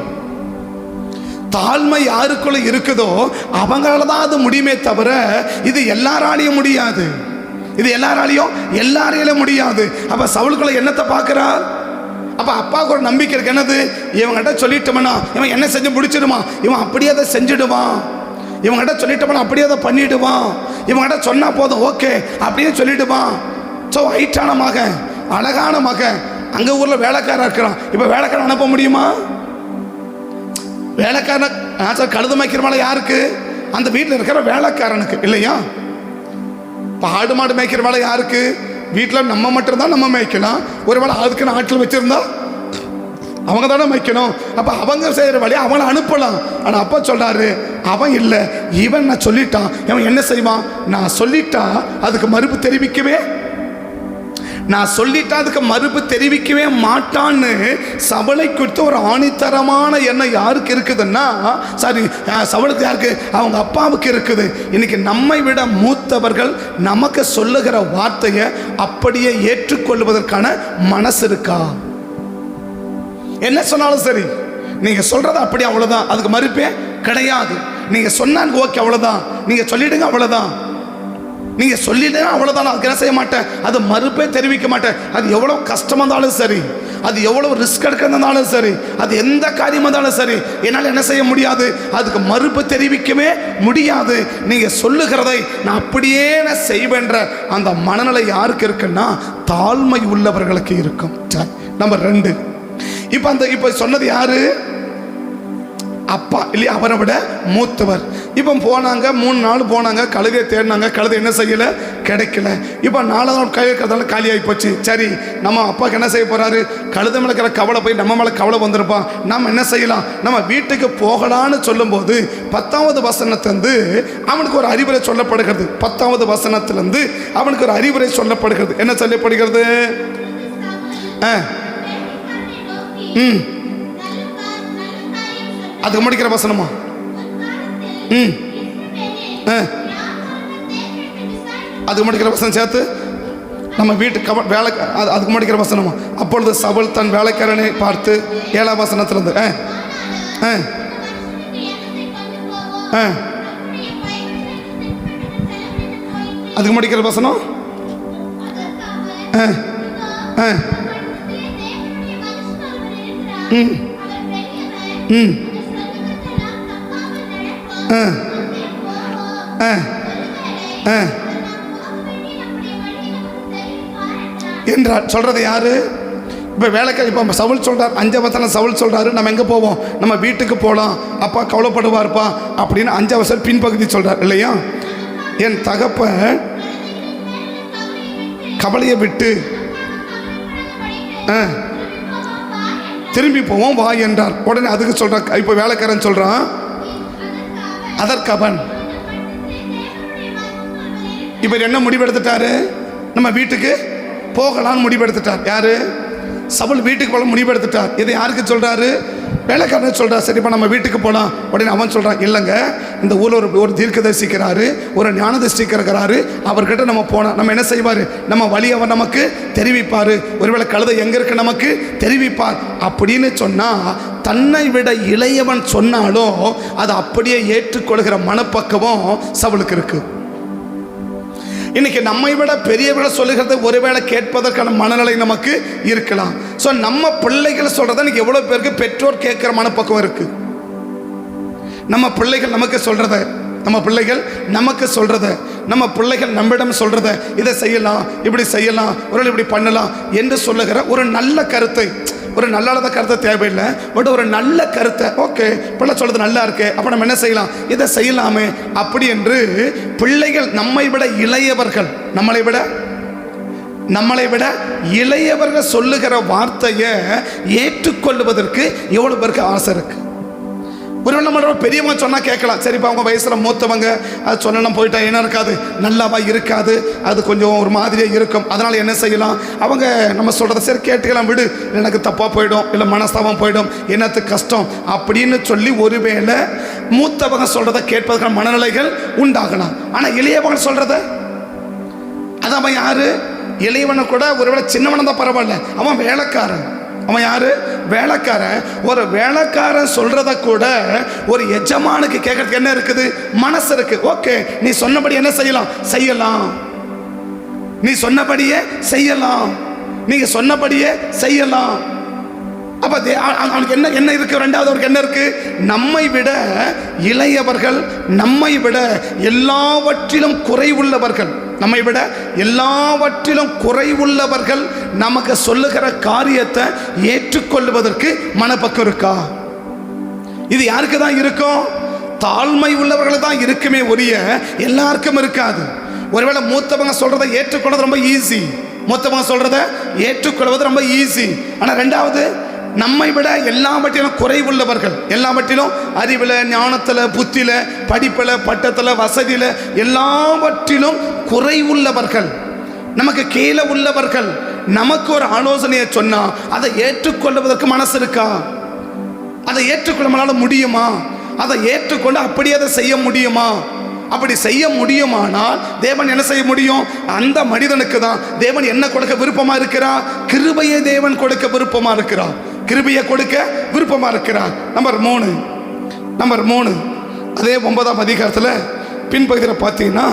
தாழ்மை யாருக்குள்ள இருக்குதோ அவங்களால தான் அது முடியுமே தவிர இது எல்லாராலையும் முடியாது. இது எல்லாராலையும் முடியாது. அப்ப சவுலுக்குள்ள என்னத்தை பார்க்கிறார்? அப்ப அப்பாவுக்கு ஒரு நம்பிக்கை இருக்கு. என்னது? இவங்கிட்ட சொல்லிட்டோம்னா இவன் என்ன செஞ்சு முடிச்சிடுவான், இவன் அப்படியே அதை செஞ்சிடுவான், இவங்கிட்ட சொல்லிட்டோம்னா அப்படியே அதை பண்ணிடுவான், இவங்கிட்ட சொன்னா போதும் ஓகே அப்படியே சொல்லிடுவான். ஸோ ஹைட்டான மகன், அழகான மகன், அங்க ஊர்ல வேலைக்காரன் இருக்கிறான். இப்ப வேலைக்காரன் அனுப்ப முடியுமா? வேலைக்காரன் கழுத மேய்க்கிறவங்கள யாருக்கு? அந்த வீட்டில் இருக்கிற வேலைக்காரனுக்கு இல்லையா? இப்போ ஆடு மாடு மேய்க்கிற வேலை யாருக்கு? வீட்டில் நம்ம மட்டும்தான் நம்ம மேய்க்கலாம். ஒருவேளை அதுக்குன்னு ஆட்கள் வச்சிருந்தா அவங்க தானே மேய்க்கணும். அப்போ அவங்க செய்கிற வேலையை அவங்கள அனுப்பலாம். ஆனால் அப்பா சொல்றாரு, அவன் இல்லை, இவன் நான் சொல்லிட்டான். இவன் என்ன செய்வான்? நான் சொல்லிட்டா அதுக்கு மறுப்பு தெரிவிக்கவே மாட்டான்னு சவுலை குறித்து ஒரு ஆணித்தரமான எண்ணம் யாருக்கு இருக்குதுன்னா, சாரி சவுலுக்கு யாருக்கு? அவங்க அப்பாவுக்கு இருக்குது. இன்னைக்கு நம்மை விட மூத்தவர்கள் நமக்கு சொல்லுகிற வார்த்தையை அப்படியே ஏற்றுக்கொள்வதற்கான மனசு இருக்கா? என்ன சொன்னாலும் சரி, நீங்க சொல்றது அப்படி அவ்வளவுதான், அதுக்கு மறுப்பே கிடையாது. நீங்க சொன்னாங்க ஓகே அவ்வளவுதான், நீங்க சொல்லிடுங்க அவ்வளவுதான், நீங்க சொல்லிடுங்க அவ்வளவுதான், அதுக்கு என்ன செய்ய மாட்டேன், அது மறுப்பே தெரிவிக்க மாட்டேன். அது எவ்வளவு கஷ்டமா இருந்தாலும் சரி, அது எவ்வளவு ரிஸ்க் எடுக்கிறதாலும் சரி, அது எந்த காரியமா இருந்தாலும் சரி, என்னால் என்ன செய்ய முடியாது, அதுக்கு மறுப்பு தெரிவிக்கவே முடியாது. நீங்க சொல்லுகிறதை நான் அப்படியே நான் செய்வேன்ற அந்த மனநிலை யாருக்கு இருக்குன்னா, தாழ்மை உள்ளவர்களுக்கு இருக்கும். நம்பர் 2, இப்ப சொன்னது யாரு? அப்பா இல்லையா? அவரை விட மூத்தவர். இப்போ போனாங்க, 3 நாள் போனாங்க, கழுதை தேடினாங்க, கழுதை என்ன செய்யல, கிடைக்கல. இப்போ 4ஆவது நாள் கழுதை காலியாகி போச்சு. சரி, நம்ம அப்பாவுக்கு என்ன செய்ய போறாரு? கழுதை மேலே இருக்கிற கவலை போய் நம்ம மேலே கவலை வந்திருப்பான், நம்ம என்ன செய்யலாம், நம்ம வீட்டுக்கு போகலான்னு சொல்லும்போது 10வது வசனத்திலிருந்து அவனுக்கு ஒரு அறிவுரை சொல்லப்படுகிறது. 10வது வசனத்திலிருந்து அவனுக்கு ஒரு அறிவுரை சொல்லப்படுகிறது. என்ன சொல்லப்படுகிறது? அதுக்கு முடிக்கிற வசனமா? அதுக்கு முடிக்கிற வசனம் சேர்த்து நம்ம வீட்டு வேலை, அதுக்கு முடிக்கிற வசனமா? அப்பொழுது சவுல் தன் வேலைக்காரனை பார்த்து 7ஆம் வசனத்திலிருந்து அதுக்கு முடிக்கிற வசனம் என்றார். சொல்றது யாரு? இப்போ வேலைக்காரி, இப்போ சவுல் சொல்றார், 5ஆம் வசனம் சவுல் சொல்றாரு, நம்ம எங்கே போவோம், நம்ம வீட்டுக்கு போகலாம், அப்பா கவலைப்படுவார்ப்பா அப்படின்னு 5ஆம் வசனம் பின்பகுதி சொல்றார் இல்லையா? என் தகப்பன் கவலையை விட்டு திரும்பி போவோம் வா என்றார். உடனே அதுக்கு சொல்றான், இப்போ வேலைக்காரன் சொல்றான், அதற்கு அவன் இவர் என்ன முடிவெடுத்துட்டாரு? நம்ம வீட்டுக்கு போகலான்னு முடிவெடுத்துட்டார். யாரு? சவுல் வீட்டுக்கு போகலாம் முடிவெடுத்துட்டார். இதை யாருக்கு சொல்றாரு? வேலைக்காரன் சொல்றார், சரிப்பா நம்ம வீட்டுக்கு போகலாம். உடனே அவன் சொல்றான், இல்லைங்க, இந்த ஊரில் ஒரு தீர்க்கதரிசிக்கிறாரு, ஒரு ஞானதரிசிக்கிறாரு, அவர்கிட்ட நம்ம போனால் நம்ம என்ன செய்வார், நம்ம வழி அவர் நமக்கு தெரிவிப்பார், ஒருவேளை கழுதை எங்கே இருக்கு நமக்கு தெரிவிப்பார் அப்படின்னு சொன்னால், தன்னை விட இளையவன் சொன்னாலும் அதை அப்படியே ஏற்றுக்கொள்கிற மனப்பக்குவம் சவுலுக்கு இருக்கு. இன்னைக்கு நம்மை விட பெரியவர்களை சொல்லுகிறத ஒருவேளை கேட்பதற்கான மனநிலை நமக்கு இருக்கலாம். ஸோ நம்ம பிள்ளைகள் சொல்றத இன்னைக்கு எவ்வளோ பேருக்கு பெற்றோர் கேட்குற மனப்பக்குவம் இருக்கு. நம்ம பிள்ளைகள் நமக்கு சொல்றத, நம்ம பிள்ளைகள் நம்மிடம் சொல்றத, இதை செய்யலாம், இப்படி செய்யலாம், ஒரு இப்படி பண்ணலாம் என்று சொல்லுகிற ஒரு நல்ல கருத்தை, ஒரு நல்ல கருத்தை தேவையில்லை, பட் ஒரு நல்ல கருத்தை, ஓகே பிள்ளை சொல்றது நல்லா இருக்கு, அப்போ நம்ம என்ன செய்யலாம், இதை செய்யலாமே அப்படி என்று பிள்ளைகள் நம்மை விட இளையவர்கள், நம்மளை விட இளையவர்கள் சொல்லுகிற வார்த்தையை ஏற்றுக்கொள்வதற்கு எவ்வளவு பேருக்கு ஆசை இருக்கு. ஒருவேளை நம்ம பெரியவங்க சொன்னால் கேட்கலாம், சரிப்பா அவங்க வயசில் மூத்தவங்க அது சொல்லணும் போயிட்டா என்ன இருக்காது, நல்லாவா இருக்காது, அது கொஞ்சம் ஒரு மாதிரியாக இருக்கும், அதனால் என்ன செய்யலாம், அவங்க நம்ம சொல்கிறத சரி கேட்டுக்கலாம், விடு, எனக்கு தப்பாக போயிடும், இல்லை மனஸ்தாபம் போயிடும், என்னத்துக்கு கஷ்டம் அப்படின்னு சொல்லி ஒருவேளை மூத்தவங்க சொல்றதை கேட்பதற்கான மனநிலைகள் உண்டாகலாம். ஆனா இளையவங்க சொல்றத, அது அவன் யாரு? இளையவனை கூட ஒருவேளை சின்னவனை தான் பரவாயில்ல, அவன் வேலைக்காரன். அவன் யாரு? வேலைக்காரன். ஒரு வேலைக்காரன் சொல்றத கூட ஒரு எஜமானுக்கு கேட்கறதுக்கு என்ன இருக்குது? மனசு இருக்கு. ஓகே, நீ சொன்னபடி என்ன செய்யலாம்? செய்யலாம். நீ சொன்னபடியே செய்யலாம். நீங்க சொன்னபடியே செய்யலாம். அப்ப அவனுக்கு என்ன என்ன இருக்கு? ரெண்டாவது அவருக்கு என்ன இருக்கு? நம்மை விட இளையவர்கள், நம்மை விட எல்லாவற்றிலும் குறைவுள்ளவர்கள், நம்மை விட எல்லாவற்றிலும் குறைவுள்ளவர்கள் நமக்கு சொல்லுகிற காரியத்தை ஏற்றுக்கொள்வதற்கு மனப்பக்கம் இருக்கா? இது யாருக்கு தான் இருக்கும்? தாழ்மை உள்ளவர்கள் தான் இருக்குமே ஒழிய எல்லாருக்கும் இருக்காது. ஒருவேளை மூத்தவங்க சொல்றதை ஏற்றுக்கொள்வது ரொம்ப ஈஸி, மூத்தவங்க சொல்றதை ஏற்றுக்கொள்வது ரொம்ப ஈஸி. ஆனா ரெண்டாவது, நம்மை விட எல்லாவற்றிலும் குறைவுள்ளவர்கள், எல்லாவற்றிலும் அறிவில், ஞானத்தில், புத்தியில், படிப்பில், பட்டத்தில், வசதியில் எல்லாவற்றிலும் குறைவுள்ளவர்கள், நமக்கு கீழே உள்ளவர்கள் நமக்கு ஒரு ஆலோசனையை சொன்னா அதை ஏற்றுக்கொள்வதற்கு மனசு இருக்கா? அதை ஏற்றுக்கொள்ள நம்மளால முடியுமா? அதை ஏற்றுக்கொண்டு அப்படியே அதை செய்ய முடியுமா? அப்படி செய்ய முடியுமானால் தேவன் என்ன செய்ய முடியும்? அந்த மனிதனுக்கு தான் தேவன் என்ன கொடுக்க விருப்பமா இருக்கிறார்? கிருபையை தேவன் கொடுக்க விருப்பமா இருக்கிறார். கிருபையை கொடுக்க விருப்பமா இருக்கிறார். நம்பர் 3 அதே 9ஆம் அதிகாரத்தில் பின்பகுதியில் பார்த்தீங்கன்னா,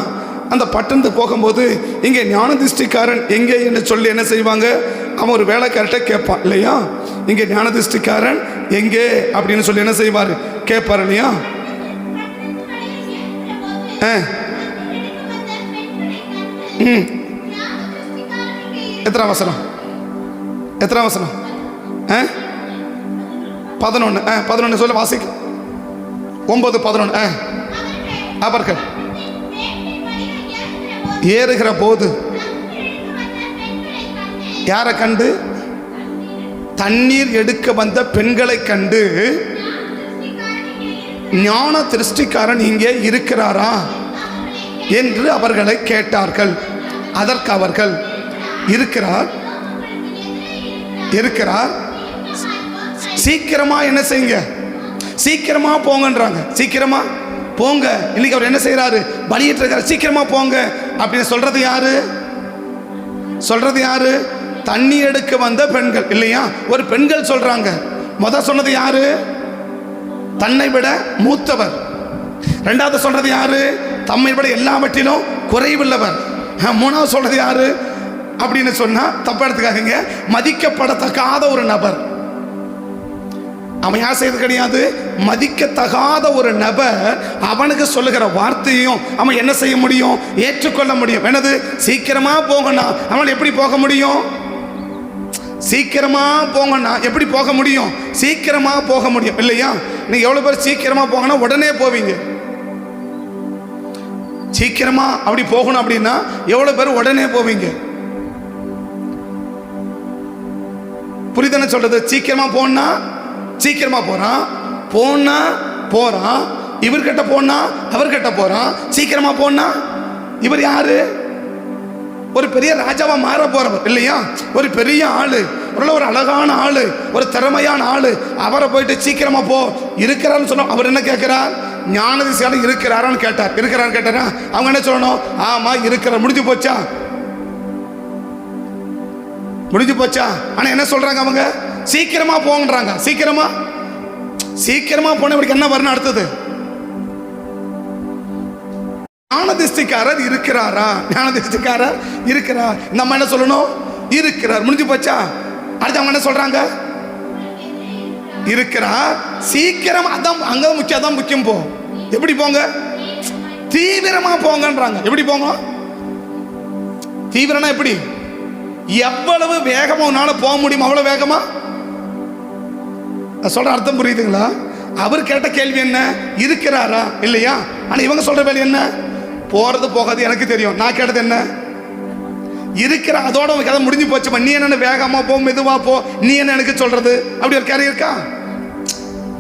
அந்த பட்டணத்துக்கு போகும்போது இங்கே ஞானதிஷ்டிக்காரன் எங்கே என்று சொல்லி என்ன செய்வாங்க? அவன் ஒரு வேலைக்காரர்கிட்ட கேட்பான் இல்லையா? இங்கே ஞானதிஷ்டிக்காரன் எங்கே அப்படின்னு சொல்லி என்ன செய்வார்? கேட்பார் இல்லையா? எத்தனை வசனம்? 11 சொல்ல வாசிக்க. 9:11. அவர்கள் ஏறுகிற போது யாரை கண்டு? தண்ணீர் எடுக்க வந்த பெண்களை கண்டு, ஞான திருஷ்டிக்காரன் இங்கே இருக்கிறாரா என்று அவர்களை கேட்டார்கள். அதற்கு அவர்கள், இருக்கிறார், சீக்கிரமா என்ன செய்யுங்க, சீக்கிரமா போங்கன்றாங்க. சீக்கிரமா போங்க. இன்னைக்கு அவர் என்ன செய்யறாரு? பலியிட்டு இருக்காரு. சீக்கிரமா போங்க அப்படின்னு சொல்றது யாரு? தண்ணி எடுக்க வந்த பெண்கள் இல்லையா? ஒரு பெண்கள் சொல்றாங்க. சொன்னது யாரு? தன்னை விட மூத்தவர். ரெண்டாவது சொல்றது யாரு? தம்மை விட எல்லாவற்றிலும் குறைவுள்ளவர். மூணாவது சொல்றது யாரு அப்படின்னு சொன்னா தப்பா எடுத்துக்காதீங்க, மதிக்கப்படத்தக்காத ஒரு நபர். அவன் யார் செய்வது கிடையாது, மதிக்கத்தகாத ஒரு நபர். அவனுக்கு சொல்லுகிற வார்த்தையும் அவன் என்ன செய்ய முடியும்? ஏற்றுக்கொள்ள முடியும். என்னது? சீக்கிரமா போகணும். அவன் எப்படி போக முடியும்? சீக்கிரமா போங்கன்னா எப்படி போக முடியும்? சீக்கிரமா போக முடியும் இல்லையா? நீங்க எவ்வளவு பேர் சீக்கிரமா போகணும் உடனே போவீங்க? சீக்கிரமா அப்படி போகணும் அப்படின்னா எவ்வளவு பேர் உடனே போவீங்க? புரியுதானே சொல்றது? சீக்கிரமா போனா சீக்கிரமா போறான். இவர்கிட்ட போனா அவர்கிட்ட போறான். சீக்கிரமா போனா இவர் யாரு? ஒரு பெரிய ராஜாவா மாற போறவர் இல்லையா? ஒரு பெரிய ஆளு, ஒரு அழகான ஆளு, ஒரு திறமையான ஆளு. அவரை போயிட்டு சீக்கிரமா போ, இருக்கிறான்னு சொன்னா அவர் என்ன கேட்கிறார்? ஞானதிஷ்டிக்காரன் இருக்கிறாரான்னு கேட்டாரா? அவங்க என்ன சொல்லணும்? ஆமா இருக்கிறார். முடிஞ்சு போச்சா? ஆனா என்ன சொல்றாங்க அவங்க? சீக்கிரமா போங்கன்றாங்க. சீக்கிரமா போன இவருக்கு என்ன வரணும்? அடுத்தது ஞானதிஷ்டிக்காரர் இருக்கிறாரா? ஞானதிஷ்டிக்காரர் இருக்கிறார். நம்ம என்ன சொல்லணும்? இருக்கிறார். முடிஞ்சு போச்சா? அடுத்து அவங்க என்ன சொல்றாங்க? இருக்கிறார். சீக்கிரம். அதான் அங்க முக்கியம், அதான் முக்கியம். போ. எப்படி போங்க? தீவிரமா போங்கன்றாங்க. எப்படி போங்க? தீவிரம்னா எப்படி? எவ்வளவு வேகமா உன்னால போக முடியும் அவ்வளவு வேகமா. சொல்ற அர்த்தம் புரியுதுங்களா? அவர் கேட்ட கேள்வி என்ன? இருக்கிறாரா இல்லையா? ஆனா இவங்க சொல்ற வேலை என்ன? போறது போகாது எனக்கு தெரியும். நான் கேட்டது என்ன? இருக்கிற. அதோட கதை முடிஞ்சு போச்சு. நீ என்ன வேகமா போ மெதுவா போ, நீ என்ன எனக்கு சொல்றது? அப்படி ஒரு கேள்வி இருக்கா?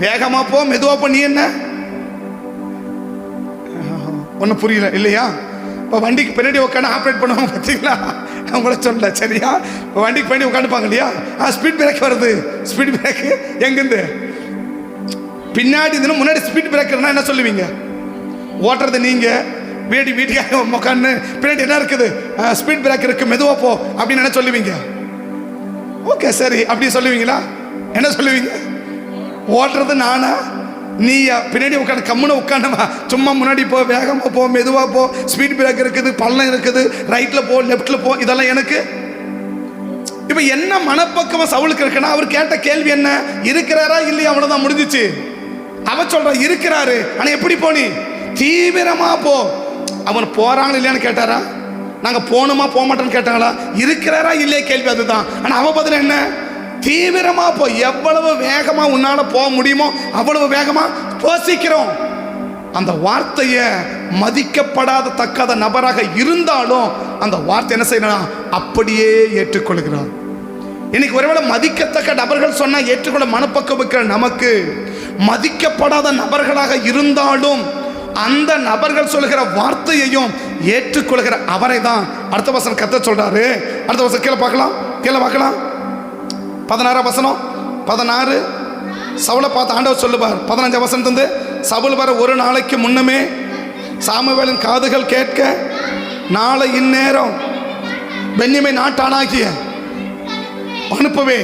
வேகமா போ மெதுவா போ, நீ என்ன? ஒன்னும் புரியல இல்லையா? இப்போ வண்டிக்கு பின்னாடி உட்காந்து ஆப்ரேட் பண்ணுவாங்க பார்த்தீங்களா? அவங்கள சொல்ல சரியா? வண்டிக்கு பின்னாடி உட்காந்துப்பாங்க இல்லையா? ஸ்பீட் பிரேக் வருது. ஸ்பீட் பிரேக் எங்கேருந்து? பின்னாடி இதுன்னு முன்னாடி ஸ்பீட் பிரேக்கர்னா என்ன சொல்லுவீங்க? ஓட்டுறது நீங்கள், வீட்டுக்காக உட்காந்து பின்னாடி என்ன இருக்குது, ஸ்பீட் பிரேக்கர் இருக்கு, மெதுவாக போ அப்படின்னு என்ன சொல்லுவீங்க? ஓகே சரி அப்படி சொல்லுவீங்களா? என்ன சொல்லுவீங்க? ஓட்டுறது நானா நீயா? பின்னாடி உட்காந்து கம்முன்னு உட்காந்துமா, சும்மா முன்னாடி போ, வேகமாக போ, மெதுவாக போ, ஸ்பீட் பிரேக்கர் இருக்குது, பள்ளம் இருக்குது, ரைட்டில் போ, லெஃப்டில் போ, இதெல்லாம் எனக்கு. இப்போ என்ன மனப்பக்குவம் சவுலுக்கு இருக்குன்னா, அவர் கேட்ட கேள்வி என்ன? இருக்கிறாரா இல்லையா? அவ்வளோதான், முடிஞ்சிச்சு. அவன் சொல்ற இருக்கிறாரு, ஆனால் எப்படி போனி? தீவிரமா போ. அவன் போறாங்க இல்லையான்னு கேட்டாரா? நாங்கள் போகணுமா போக மாட்டோன்னு கேட்டாங்களா? இருக்கிறாரா இல்லையா கேள்வி அதுதான். ஆனால் அவன் பதில் என்ன? தீவிரமா போ. எவ்வளவு வேகமா உன்னால போக முடியுமோ அவ்வளவு வேகமா போசிக்கிறோம். அந்த வார்த்தையை மதிக்கப்படாத தக்காத நபராக இருந்தாலும் அந்த வார்த்தை என்ன செய்யணும்? அப்படியே ஏற்றுக்கொள்கிறார். இன்னைக்கு ஒருவேளை மதிக்கத்தக்க நபர்கள் சொன்னா ஏற்றுக்கொள்ள மனப்பக்குவம் நமக்கு, மதிக்கப்படாத நபர்களாக இருந்தாலும் அந்த நபர்கள் சொல்லுகிற வார்த்தையையும் ஏற்றுக்கொள்கிற அவரை தான் அடுத்த வசனம் கர்த்தர் சொல்றாரு. அடுத்த வசனம் கீழே பார்க்கலாம் 16 வசனம் 16. சவுலை பார்த்து ஆண்டவர் சொல்லுவார் 15 வசனத்திலிருந்து, சவுல் வர ஒரு நாளைக்கு முன்னமே சாமுவேலின் காதுகள் கேட்க, நாளை இந்நேரம் பென்யமீன் நாட்டானாகிய அனுப்புவே.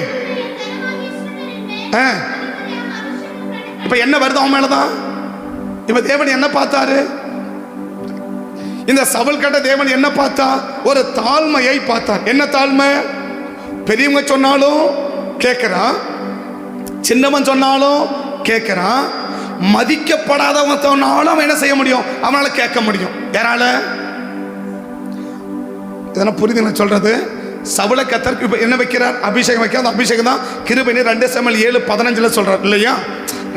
இப்ப என்ன வருது அவன் மேலதான்? இப்ப தேவன் என்ன பார்த்தாரு? இந்த சவுல் கட்ட தேவன் என்ன பார்த்தா? ஒரு தாழ்மையை பார்த்தார். என்ன தாழ்மை? பெரியவங்க சொன்னாலும் கேட்கிறான், சின்னவன் சொன்னாலும் கேட்கிறான், மதிக்கப்படாதவன் சொன்னாலும் அவன் என்ன செய்ய முடியும்? அவனால கேட்க முடியும். யாரால? இதெல்லாம் புரியுது நான் சொல்றது? சவுலை கர்த்தர் இப்ப என்ன வைக்கிறார்? அபிஷேகம் வைக்கிறார். அந்த அபிஷேகம் தான் கிருபை. 2 சாமுவேல் 7:15 சொல்றார் இல்லையா?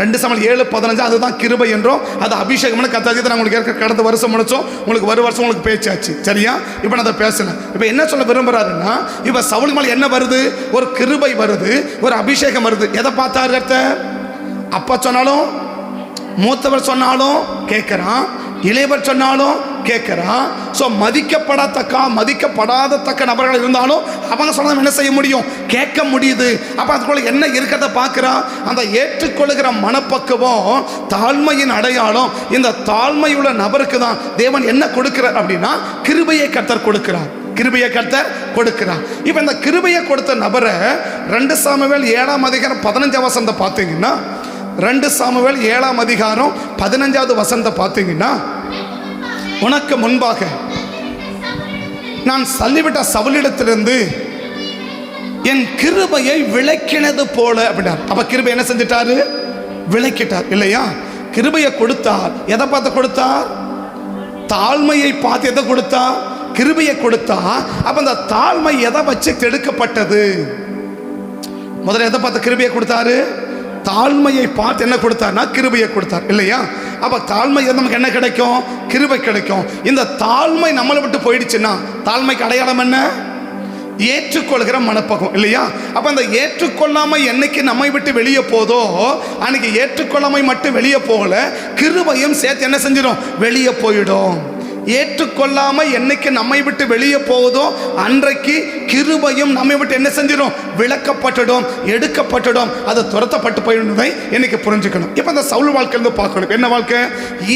2 சாமுவேல் 7:15 அதுதான் கிருபை என்றும் அது அபிஷேகம்னு கர்த்தர் நான் உங்களுக்கு கடந்த வருஷம் முடிச்சோம். உங்களுக்கு வருஷம் உங்களுக்கு பேச்சாச்சு, சரியா? இப்போ நான் அதை பேசல. இப்போ என்ன சொல்ல விரும்புறாருன்னா, இப்போ சவுல் மேல என்ன வருது? ஒரு கிருபை வருது, ஒரு அபிஷேகம் வருது. எதை பார்த்தாரு கர்த்தர்? அப்பா சொன்னாலும், மூத்தவர் சொன்னாலும் கேட்கிறான், இளையவர் சொன்னாலும் கேட்கிறான். ஸோ மதிக்கப்படாத நபர்கள் இருந்தாலும் அவங்க சொன்ன என்ன செய்ய முடியும்? கேட்க முடியுது. அப்போ அதுக்குள்ள என்ன இருக்கிறத பார்க்குறான்? அந்த ஏற்றுக்கொள்ளுகிற மனப்பக்குவம் தாழ்மையின் அடையாளம். இந்த தாழ்மையுள்ள நபருக்கு தான் தேவன் என்ன கொடுக்கிறார் அப்படின்னா, கிருபையை கர்த்தர் கொடுக்கிறார். கிருபையை கர்த்தர் கொடுக்கிறார். இப்போ இந்த கிருபையை கொடுத்த நபரை 2 சாமுவேல் 7:15 வசனத்தை பார்த்தீங்கன்னா, 2 சாமுவேல் 7:15 வசனத்தை பார்த்தீங்கன்னா, உனக்கு முன்பாக நான் தள்ளிவிட்ட சவுலிடத்திலிருந்து என் கிருபையை விளக்கினது போல அப்படின்னார். அப்ப கிருபை என்ன செஞ்சிட்டாரு? விளக்கிட்டார் இல்லையா? கிருபையை கொடுத்தார். எதை பார்த்து கொடுத்தார்? தாழ்மையை பார்த்து எதை கொடுத்தார்? கிருபையை கொடுத்தார். அப்ப அந்த தாழ்மை எதை வச்சு எடுக்கப்பட்டது? முதல்ல எதை பார்த்து கிருபையை கொடுத்தாரு? தாழ்மையை பார்த்து என்ன கொடுத்தார்னா கிருபையை கொடுத்தார் இல்லையா? அப்ப தாழ்மை நமக்கு என்ன கிடைக்கும்? கிருபை கிடைக்கும். இந்த தாழ்மை நம்மளை விட்டு போயிடுச்சுன்னா தாழ்மைக்கு அடையாளம் என்ன? ஏற்றுக்கொள்கிற மனப்பக்குவம் இல்லையா? அப்ப அந்த ஏற்றுக்கொள்ளாமை என்னைக்கு நம்மை விட்டு வெளியே போதோ அன்னைக்கு ஏற்றுக்கொள்ளாமை மட்டும் வெளியே போகல, கிருபையும் சேர்த்து என்ன செஞ்சிடும்? வெளியே போயிடும். ஏற்றுக்கொள்ளாம என்னைக்கு நம்மை விட்டு வெளியே போகுதோ அன்றைக்கு கிருபையும் நம்மை விட்டு என்ன செஞ்சிடும்? விளக்கப்பட்டுடும், எடுக்கப்பட்டுடும், அது துரத்தப்பட்டு போயிடுவதை இன்னைக்கு புரிஞ்சுக்கணும். இப்போ இந்த சவுல் வாழ்க்கையிலிருந்து பார்க்கணும். என்ன வாழ்க்கை?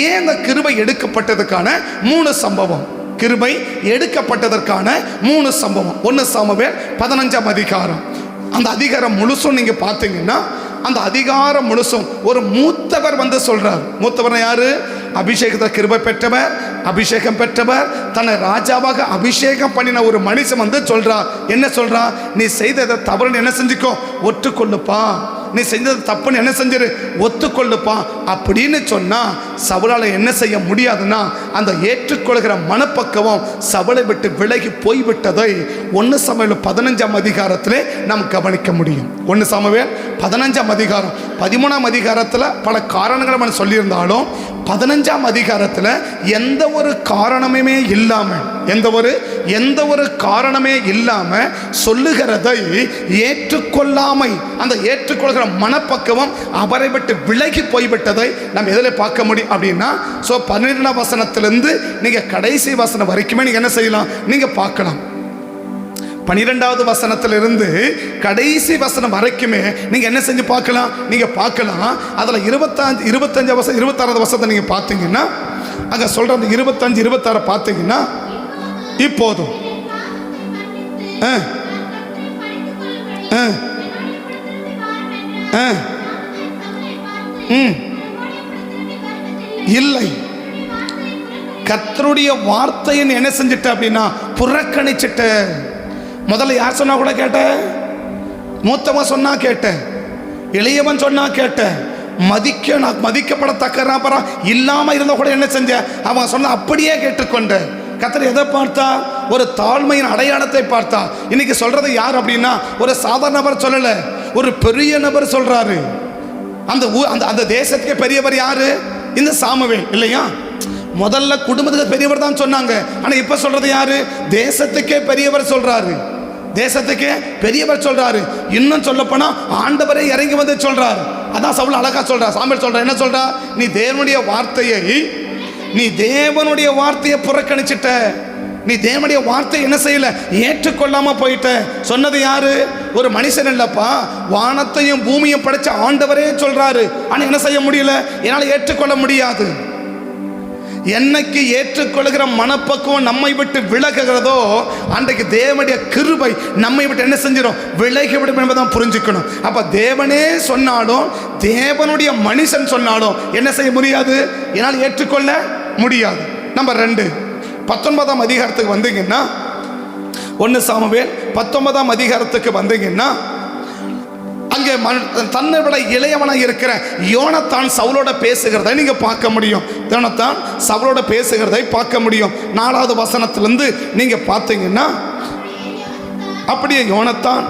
ஏன் இந்த கிருபை எடுக்கப்பட்டதுக்கான 3 சம்பவம். கிருபை எடுக்கப்பட்டதற்கான 3 சம்பவம். 1 சாமுவேல் 15 அதிகாரம். அந்த அதிகாரம் முழுசும் நீங்க பார்த்தீங்கன்னா, அந்த அதிகாரம் முழுசும் ஒரு மூத்தவர் வந்து சொல்றார். மூத்தவர் யாரு? அபிஷேகத்தை கிருபை பெற்றவர், அபிஷேகம் பெற்றவர், தன்னை ராஜாவாக அபிஷேகம் பண்ணின ஒரு மனுஷன் வந்து சொல்றார். என்ன சொல்றா? நீ செய்ததை தவறுன்னு என்ன செஞ்சுக்கோ? ஒற்றுக்கொள்ளுப்பா. நீ செஞ்சது தப்புன்னு என்ன செஞ்சிரு? ஒத்துக்கொள்ளுப்பா அப்படின்னு சொன்னா சவுலால என்ன செய்ய முடியாதுன்னா, அந்த ஏற்றுக்கொள்கிற மனப்பக்குவம் சவுலை விட்டு விலகி போய்விட்டதை 1 சாமுவேல் 15 அதிகாரத்திலே நாம் கவனிக்க முடியும். 1 சாமுவேல் 15 அதிகாரம் 13 அதிகாரத்தில் பல காரணங்களை நம்ம சொல்லியிருந்தாலும் 15 அதிகாரத்தில் எந்த ஒரு காரணமுமே இல்லாமல் எந்த ஒரு காரணமே இல்லாம சொல்லுகிறதை ஏற்றுக்கொள்ளாமை, அந்த ஏற்றுக்கொள்கிற மனப்பக்குவம் அவரை விட்டு விலகி போய்விட்டதை நாம் எதில் பார்க்க முடியும் அப்படின்னா, 12 வசனத்திலிருந்து நீங்க கடைசி வசனம் வரைக்குமே நீங்க என்ன செய்யலாம்? நீங்க பார்க்கலாம். 12வது வசனத்திலிருந்து கடைசி வசனம் வரைக்குமே நீங்கள் என்ன செஞ்சு பார்க்கலாம், நீங்கள் பார்க்கலாம். அதில் 25 வசனம் 26வது வசனத்தை நீங்கள் பார்த்தீங்கன்னா அங்கே சொல்கிற அந்த 25 26 பார்த்தீங்கன்னா, இப்போதும் இல்லை, கர்த்தருடைய வார்த்தையை என்ன செஞ்சிட்ட அப்படின்னா புறக்கணிச்சிட்ட. முதல்ல யார் சொன்னா கூட கேட்ட, மூத்தவன் சொன்னா கேட்ட, இளையவன் சொன்னா கேட்ட, மதிக்கப்படத்தக்க இல்லாம இருந்த கூட என்ன செஞ்ச, அவன் சொன்ன அப்படியே கேட்டுக்கொண்ட. கர்த்தர் எதை பார்த்தா, ஒரு தாழ்மையின் அடையாளத்தை பார்த்தா. இன்னைக்கு சொல்றது யார் அப்படின்னா ஒரு சாதாரண நபர் சொல்லல, ஒரு பெரிய நபர் சொல்றாரு. அந்த தேசத்துக்கே பெரியவர் யாரு, இந்த சாமுவேல் இல்லையா? முதல்ல குடும்பத்துக்கு பெரியவர் தான் சொன்னாங்க. ஆனா இப்ப சொல்றது யாரு, தேசத்துக்கே பெரியவர் சொல்றாரு. தேசத்துக்கே பெரியவர் சொல்றாரு. இன்னும் சொல்ல போனா ஆண்டவரே இறங்கி வந்து சொல்றாரு. அதான் சவுல் அழகா சொல்றா, சாமுவேல் சொல்ற என்ன சொல்றா, நீ தேவனுடைய வார்த்தையை புறக்கணிச்சிட்ட, நீ தேவனுடைய வார்த்தை என்ன செய்யல, ஏற்றுக்கொள்ளாம போயிட்ட. சொன்னது யாரு, ஒரு மனுஷன் இல்லப்பா, வானத்தையும் பூமியும் படைச்ச ஆண்டவரே சொல்றாரு. ஆனா என்ன செய்ய முடியல, என்னால ஏற்றுக்கொள்ள முடியாது. என்னைக்கு ஏற்றுக்கொள்கிற மனப்பக்குவம் நம்மை விட்டு விலகுகிறதோ அன்றைக்கு தேவனுடைய கிருபை நம்மை விட்டு என்ன செஞ்சிடும், விலகிவிடும் என்பதான் புரிஞ்சுக்கணும். அப்ப தேவனே சொன்னாலும் தேவனுடைய மனுஷன் சொன்னாலும் என்ன செய்ய முடியாது, என்னால் ஏற்றுக்கொள்ள முடியாது. நம்பர் 2, 19ஆம் அதிகாரத்துக்கு வந்தீங்கன்னா, 1 சாமுவேல் 19ஆம் அதிகாரத்துக்கு வந்தீங்கன்னா, அங்கே தன்னை விட இளையவனாக இருக்கிற யோனத்தான் சவுலோட பேசுகிறதை நீங்க பார்க்க முடியும். யோனத்தான் சவுலோட பேசுகிறதை பார்க்க முடியும். 4வது வசனத்திலிருந்து நீங்க பார்த்தீங்கன்னா, அப்படியே யோனத்தான்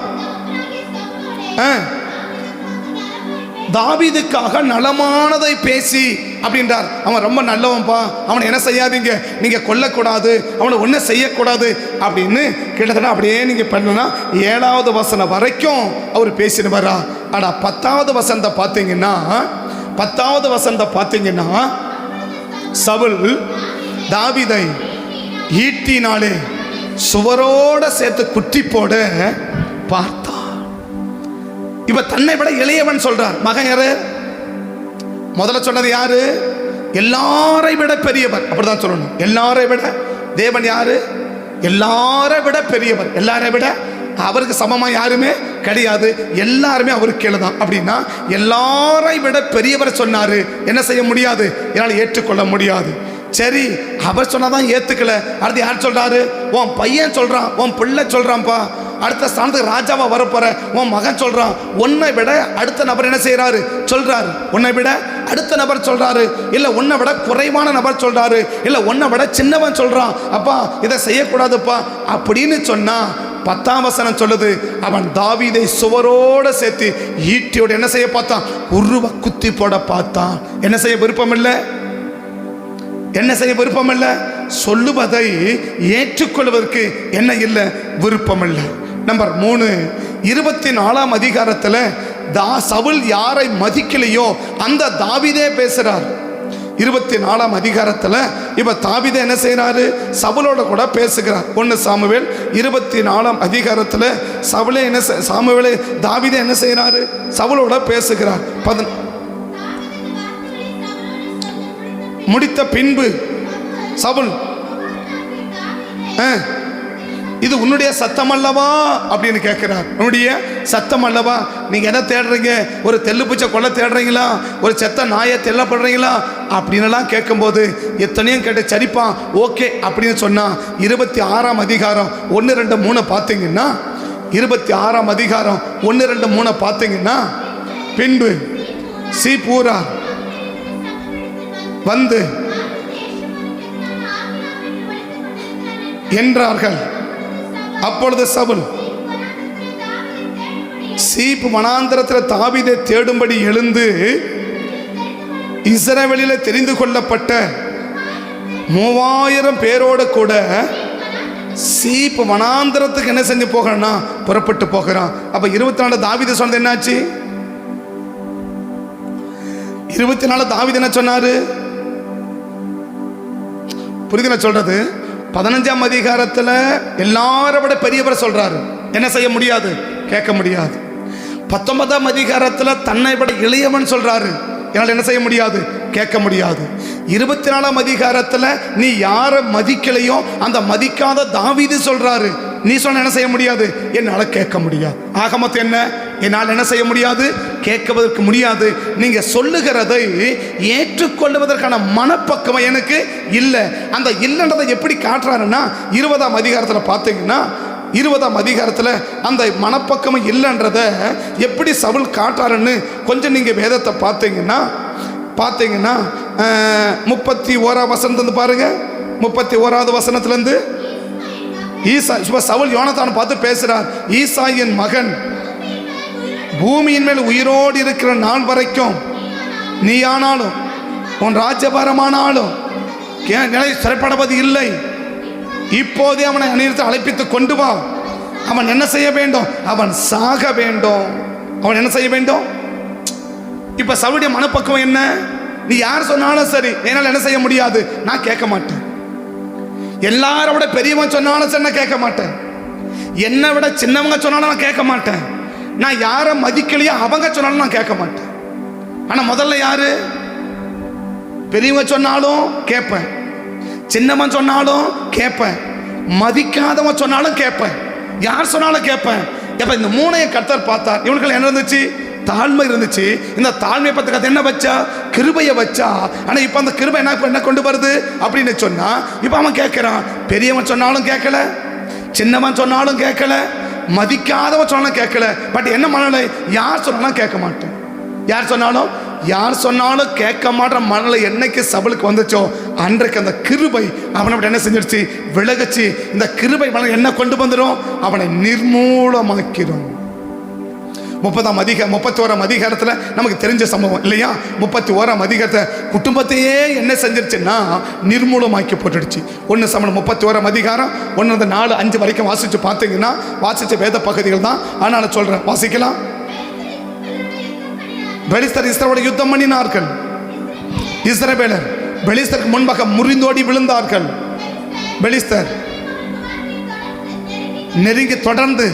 தாவீதுக்காக நலமானதை பேசி அப்படின்றார். அவன் ரொம்ப நல்லவன்பா, அவனை என்ன செய்யாதீங்க, நீங்க கொல்லக்கூடாது, அவனை ஒன்றும் செய்யக்கூடாது அப்படின்னு கிட்டத்தட்ட அப்படியே நீங்க பண்ணா 7வது வசனம் வரைக்கும் அவர் பேசினவரா. ஆனா 10வது வசனத்தை பார்த்தீங்கன்னா சவுல் தாவீதை ஈட்டினாலே சுவரோட சேர்த்து குட்டி போட பார்த்தான். இப்ப தன்னை விட இளையவன் சொல்றார். மகன் யாரு, முதல்ல சொன்னது யாரு, எல்லாரை விட பெரியவர், அப்படிதான் சொல்லணும். எல்லாரை விட தேவன் யாரு, எல்லாரை விட பெரியவர், எல்லாரை விட அவருக்கு சமமா யாருமே கிடையாது, எல்லாருமே அவருக்கு கீழே தான். அப்படின்னா எல்லாரை விட பெரியவர் சொன்னாரு, என்ன செய்ய முடியாது, என்னால் ஏற்றுக்கொள்ள முடியாது. சரி, அவர் சொன்னாதான் ஏத்துக்கல. அடுத்து யார் சொல்றாரு, உன் பையன் சொல்றான், உன் பிள்ளை சொல்றான்ப்பா, அடுத்த ஸ்தானத்துக்கு ராஜாவா வரப்போற உன் மகன் சொல்றான். உன்னை விட அடுத்த நபர் என்ன செய்யறாரு, சொல்றாரு. உன்னை விட அடுத்த நபர் சொல்றாரு, இல்ல உன்னை விட குறைவான நபர் சொல்றாரு, இல்ல உன்னை விட சின்னவன் சொல்றான். அப்பா இதை செய்யக்கூடாதுப்பா அப்படின்னு சொன்னா 10ஆம் வசனம் சொல்லுது, அவன் தாவீதை சுவரோட சேர்த்து ஈட்டியோட என்ன செய்ய பார்த்தான், உருவ குத்தி போட பார்த்தான். என்ன செய்ய விருப்பம் இல்லை, சொல்லுவதை ஏற்றுக்கொள்வதற்கு என்ன இல்லை, விருப்பம் இல்லை. நம்பர் 3, 24ஆம் அதிகாரத்தில் சவுல் யாரை மதிக்கலையோ அந்த தாவீதே பேசுறார். 24ஆம் அதிகாரத்தில் இப்ப தாவீதே என்ன செய்யறாரு, சவுலோட கூட பேசுகிறார். 1 சாமுவேல் 24ஆம் அதிகாரத்தில் சாமுவேலே தாவீதே என்ன செய்யறாரு, சவுலோட பேசுகிறார். முடித்த பின்பு சவுல், இது உன்னுடைய சத்தம் அல்லவா அப்படின்னு கேட்கிறார். உன்னுடைய சத்தம் அல்லவா, நீங்க என்ன தேடுறீங்க, ஒரு தெல்லுப்பூச்சை கொள்ள தேடுறீங்களா, ஒரு செத்த நாயை தெல்லப்படுறீங்களா அப்படின்னுலாம் கேட்கும்போது எத்தனையும் கேட்டு சரிப்பான் ஓகே அப்படின்னு சொன்னா 26ஆம் அதிகாரம் 1, 2, 3 பார்த்தீங்கன்னா, 26ஆம் அதிகாரம் 1, 2, 3 பார்த்தீங்கன்னா, பின்பு சீப்பூரா வந்து என்றார்கள். அப்பொழுது சவுல் சீப்பு வனாந்தரத்தில் தாவீதை தேடும்படி எழுந்து இஸ்ரவேலிலே தெரிந்து கொள்ளப்பட்ட 3000 பேரோடு கூட சீப்பு வனாந்தரத்துக்கு என்ன செஞ்சு போகிறான்னா புறப்பட்டு போகிறான். அப்ப 24 தாவீது சொன்னது என்னாச்சு, 24 தாவீது என்ன சொன்னாரு, புரியுதுல சொல்றது, 15ஆம் அதிகாரத்தில் எல்லாரை விட பெரியவர் சொல்றாரு, என்ன செய்ய முடியாது, கேட்க முடியாது. 19ஆம் அதிகாரத்தில் தன்னை விட இளையவன் சொல்றாரு, என்னால் என்ன செய்ய முடியாது, கேட்க முடியாது. 24ஆம் அதிகாரத்தில் நீ யாரை மதிக்கலையோ அந்த மதிக்காத தாவீது சொல்றாரு, நீ சொன்ன என்ன செய்ய முடியாது, என்னால் கேட்க முடியாது. ஆக மொத்தம் என்ன, என்னால் என்ன செய்ய முடியாது, கேட்குவதற்கு முடியாது. நீங்க சொல்லுகிறதை ஏற்றுக்கொள்வதற்கான மனப்பக்குவம் எனக்கு இல்லை. அந்த இல்லைன்றதை எப்படி காட்டுறாருன்னா 20ஆம் அதிகாரத்தில் பார்த்தீங்கன்னா 20ஆம் அதிகாரத்தில் அந்த மனப்பக்கமும் இல்லைன்றத எப்படி சவுல் காட்டுறாருன்னு கொஞ்சம் நீங்கள் வேதத்தை பார்த்தீங்கன்னா 31ஆம் வசனத்துலேருந்து பாருங்க. 31ஆவது வசனத்துலேருந்து சவுல் யோனத்தான் பார்த்து பேசுறார். ஈசாயின் மகன் பூமியின் மேல் உயிரோடு இருக்கிற நாள் வரைக்கும் நீ ஆனாலும் உன் ராஜ்யபாரமானாலும் நிலை சிறைப்படுவது இல்லை. இப்போதே அவனை அணித்து அழைப்பித்து கொண்டு வா. அவன் என்ன செய்ய வேண்டும், அவன் சாக வேண்டும். அவன் என்ன செய்ய வேண்டும். இப்ப சவுளுடைய மனப்பக்குவம் என்ன, நீ யார் சொன்னாலும் சரி என்னால் என்ன செய்ய முடியாது, நான் கேட்க மாட்டேன். எல்லாரை விட பெரியவன் சொன்னாலும் சரி நான் கேட்க மாட்டேன். என்னை விட சின்னவங்க சொன்னாலும் நான் கேட்க மாட்டேன். நான் யாரை மதிக்கலையோ அவங்க சொன்னாலும் நான் கேட்க மாட்டேன். ஆனா முதல்ல யாரு, பெரியவங்க சொன்னாலும் கேட்பேன், சின்னவன் சொன்னாலும் கேட்பேன், மதிக்காதவன் சொன்னாலும் கேட்பேன், யார் சொன்னாலும் கேட்பேன். எப்ப இந்த மூணையை கர்த்தர் பார்த்தார், இவனுக்கு என்ன இருந்துச்சு, தாழ்மை இருந்துச்சு. இந்த தாழ்மையை பத்தி கதை என்ன வச்சா, கிருபையை வச்சா. ஆனா இப்ப அந்த கிருபை என்ன கொண்டு வருது அப்படின்னு சொன்னா, இப்ப அவன் கேட்கிறான், பெரியவன் சொன்னாலும் கேட்கல, சின்னவன் சொன்னாலும் கேட்கல, மதிக்காதவன் சொன்னாலும் கேட்கல. பட் என்ன மனநிலை, யார் சொன்னாலும் கேட்க மாட்டேன். யார் சொன்னாலும் கேட்க மாட்ட மனநிலை என்னைக்கு சவுலுக்கு வந்துச்சோ அன்றைக்கு அந்த கிருபை அவனை என்ன செஞ்சிருச்சு, விலகுச்சு. இந்த கிருபை என்ன கொண்டு வந்துடும், அவனை நிர்மூலமாக்கிறோம். 31ஆம் அதிகாரத்தில் நமக்கு தெரிஞ்ச சம்பவம் இல்லையா. 31ஆம் அதிகாரத்தை குடும்பத்தையே என்ன செஞ்சிருச்சுன்னா நிர்மூலமாக்கி போட்டுடுச்சு. 1 சாமுவேல் 31ஆம் அதிகாரம் 1-4-5 வரைக்கும் வாசிச்சு பார்த்தீங்கன்னா வாசிச்ச வேத பகுதிகள் தான். ஆனால் சொல்றேன், வாசிக்கலாம். பெலிஸ்தர் இஸ்ரவேலோடு யுத்தம் பண்ணினார்கள். இஸ்ரவேலர் பெலிஸ்தருக்கு முன்பாக முறிந்தோடி விழுந்தார்கள். பெலிஸ்தர் நெருங்கி தொடர்ந்து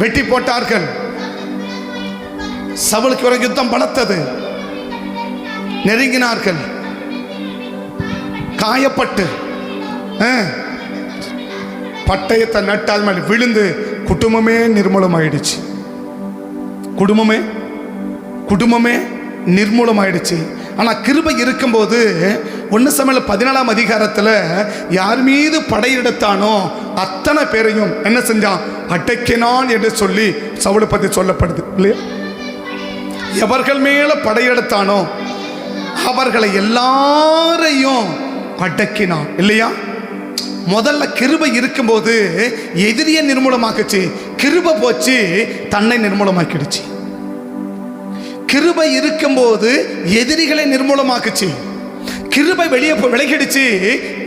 வெட்டி போட்டார்கள். சவுலுக்கு ஒரு யுத்தம் பலத்தது. நெருங்கினார்கள், காயப்பட்டு பட்டயத்தை நட்டால் மேல் விழுந்து குடும்பமே நிர்மூலமாயிடுச்சு. குடும்பமே நிர்மூலமாயிடுச்சு. ஆனா கிருபை இருக்கும்போது 1 சாமுவேல் 14ஆம் அதிகாரத்தில் யார் மீது படையெடுத்தானோ அத்தனை பேரையும் என்ன செஞ்சான், அடக்கினான் என்று சொல்லி சவுலை பத்தி சொல்லப்படுது இல்லையா. எவர்கள் மேல படையெடுத்தானோ அவர்களை எல்லாரையும் அடக்கினான் இல்லையா. முதல்ல கிருபை இருக்கும்போது எதிரியை நிர்மூலமாக்குச்சு, கிருபை போச்சு தன்னை நிர்மூலமாக்கிடுச்சு. கிருபை இருக்கும்போது எதிரிகளை நிர்மூலமாக்குச்சு, கிருபை வெளியே விலகிடுச்சு,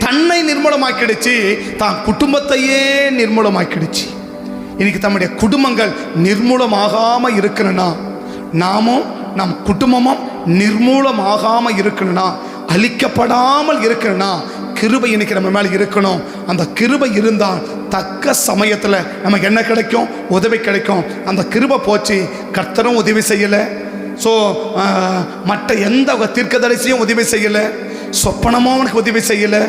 தன்னை நிர்மூலமாக்கிடுச்சு, தான் குடும்பத்தையே நிர்மூலமாக்கிடுச்சு. இன்னைக்கு தம்முடைய குடும்பங்கள் நிர்மூலமாகாம இருக்கணும்னா, நாமும் நம் குடும்பமும் நிர்மூலமாகாம இருக்கணும்னா, அழிக்கப்படாமல் இருக்கணும்னா கிருபை இன்னைக்கு நம்ம மேலே இருக்கணும். அந்த கிருபை இருந்தால் தக்க சமயத்தில் நமக்கு என்ன கிடைக்கும், உதவி கிடைக்கும். அந்த கிருபை போச்சு, கர்த்தரும் உதவி செய்யலை. ஸோ மற்ற எந்த தீர்க்கதரிசியும் உதவி செய்யலை, சொப்பனமும் அவனுக்கு உதவி செய்யலை,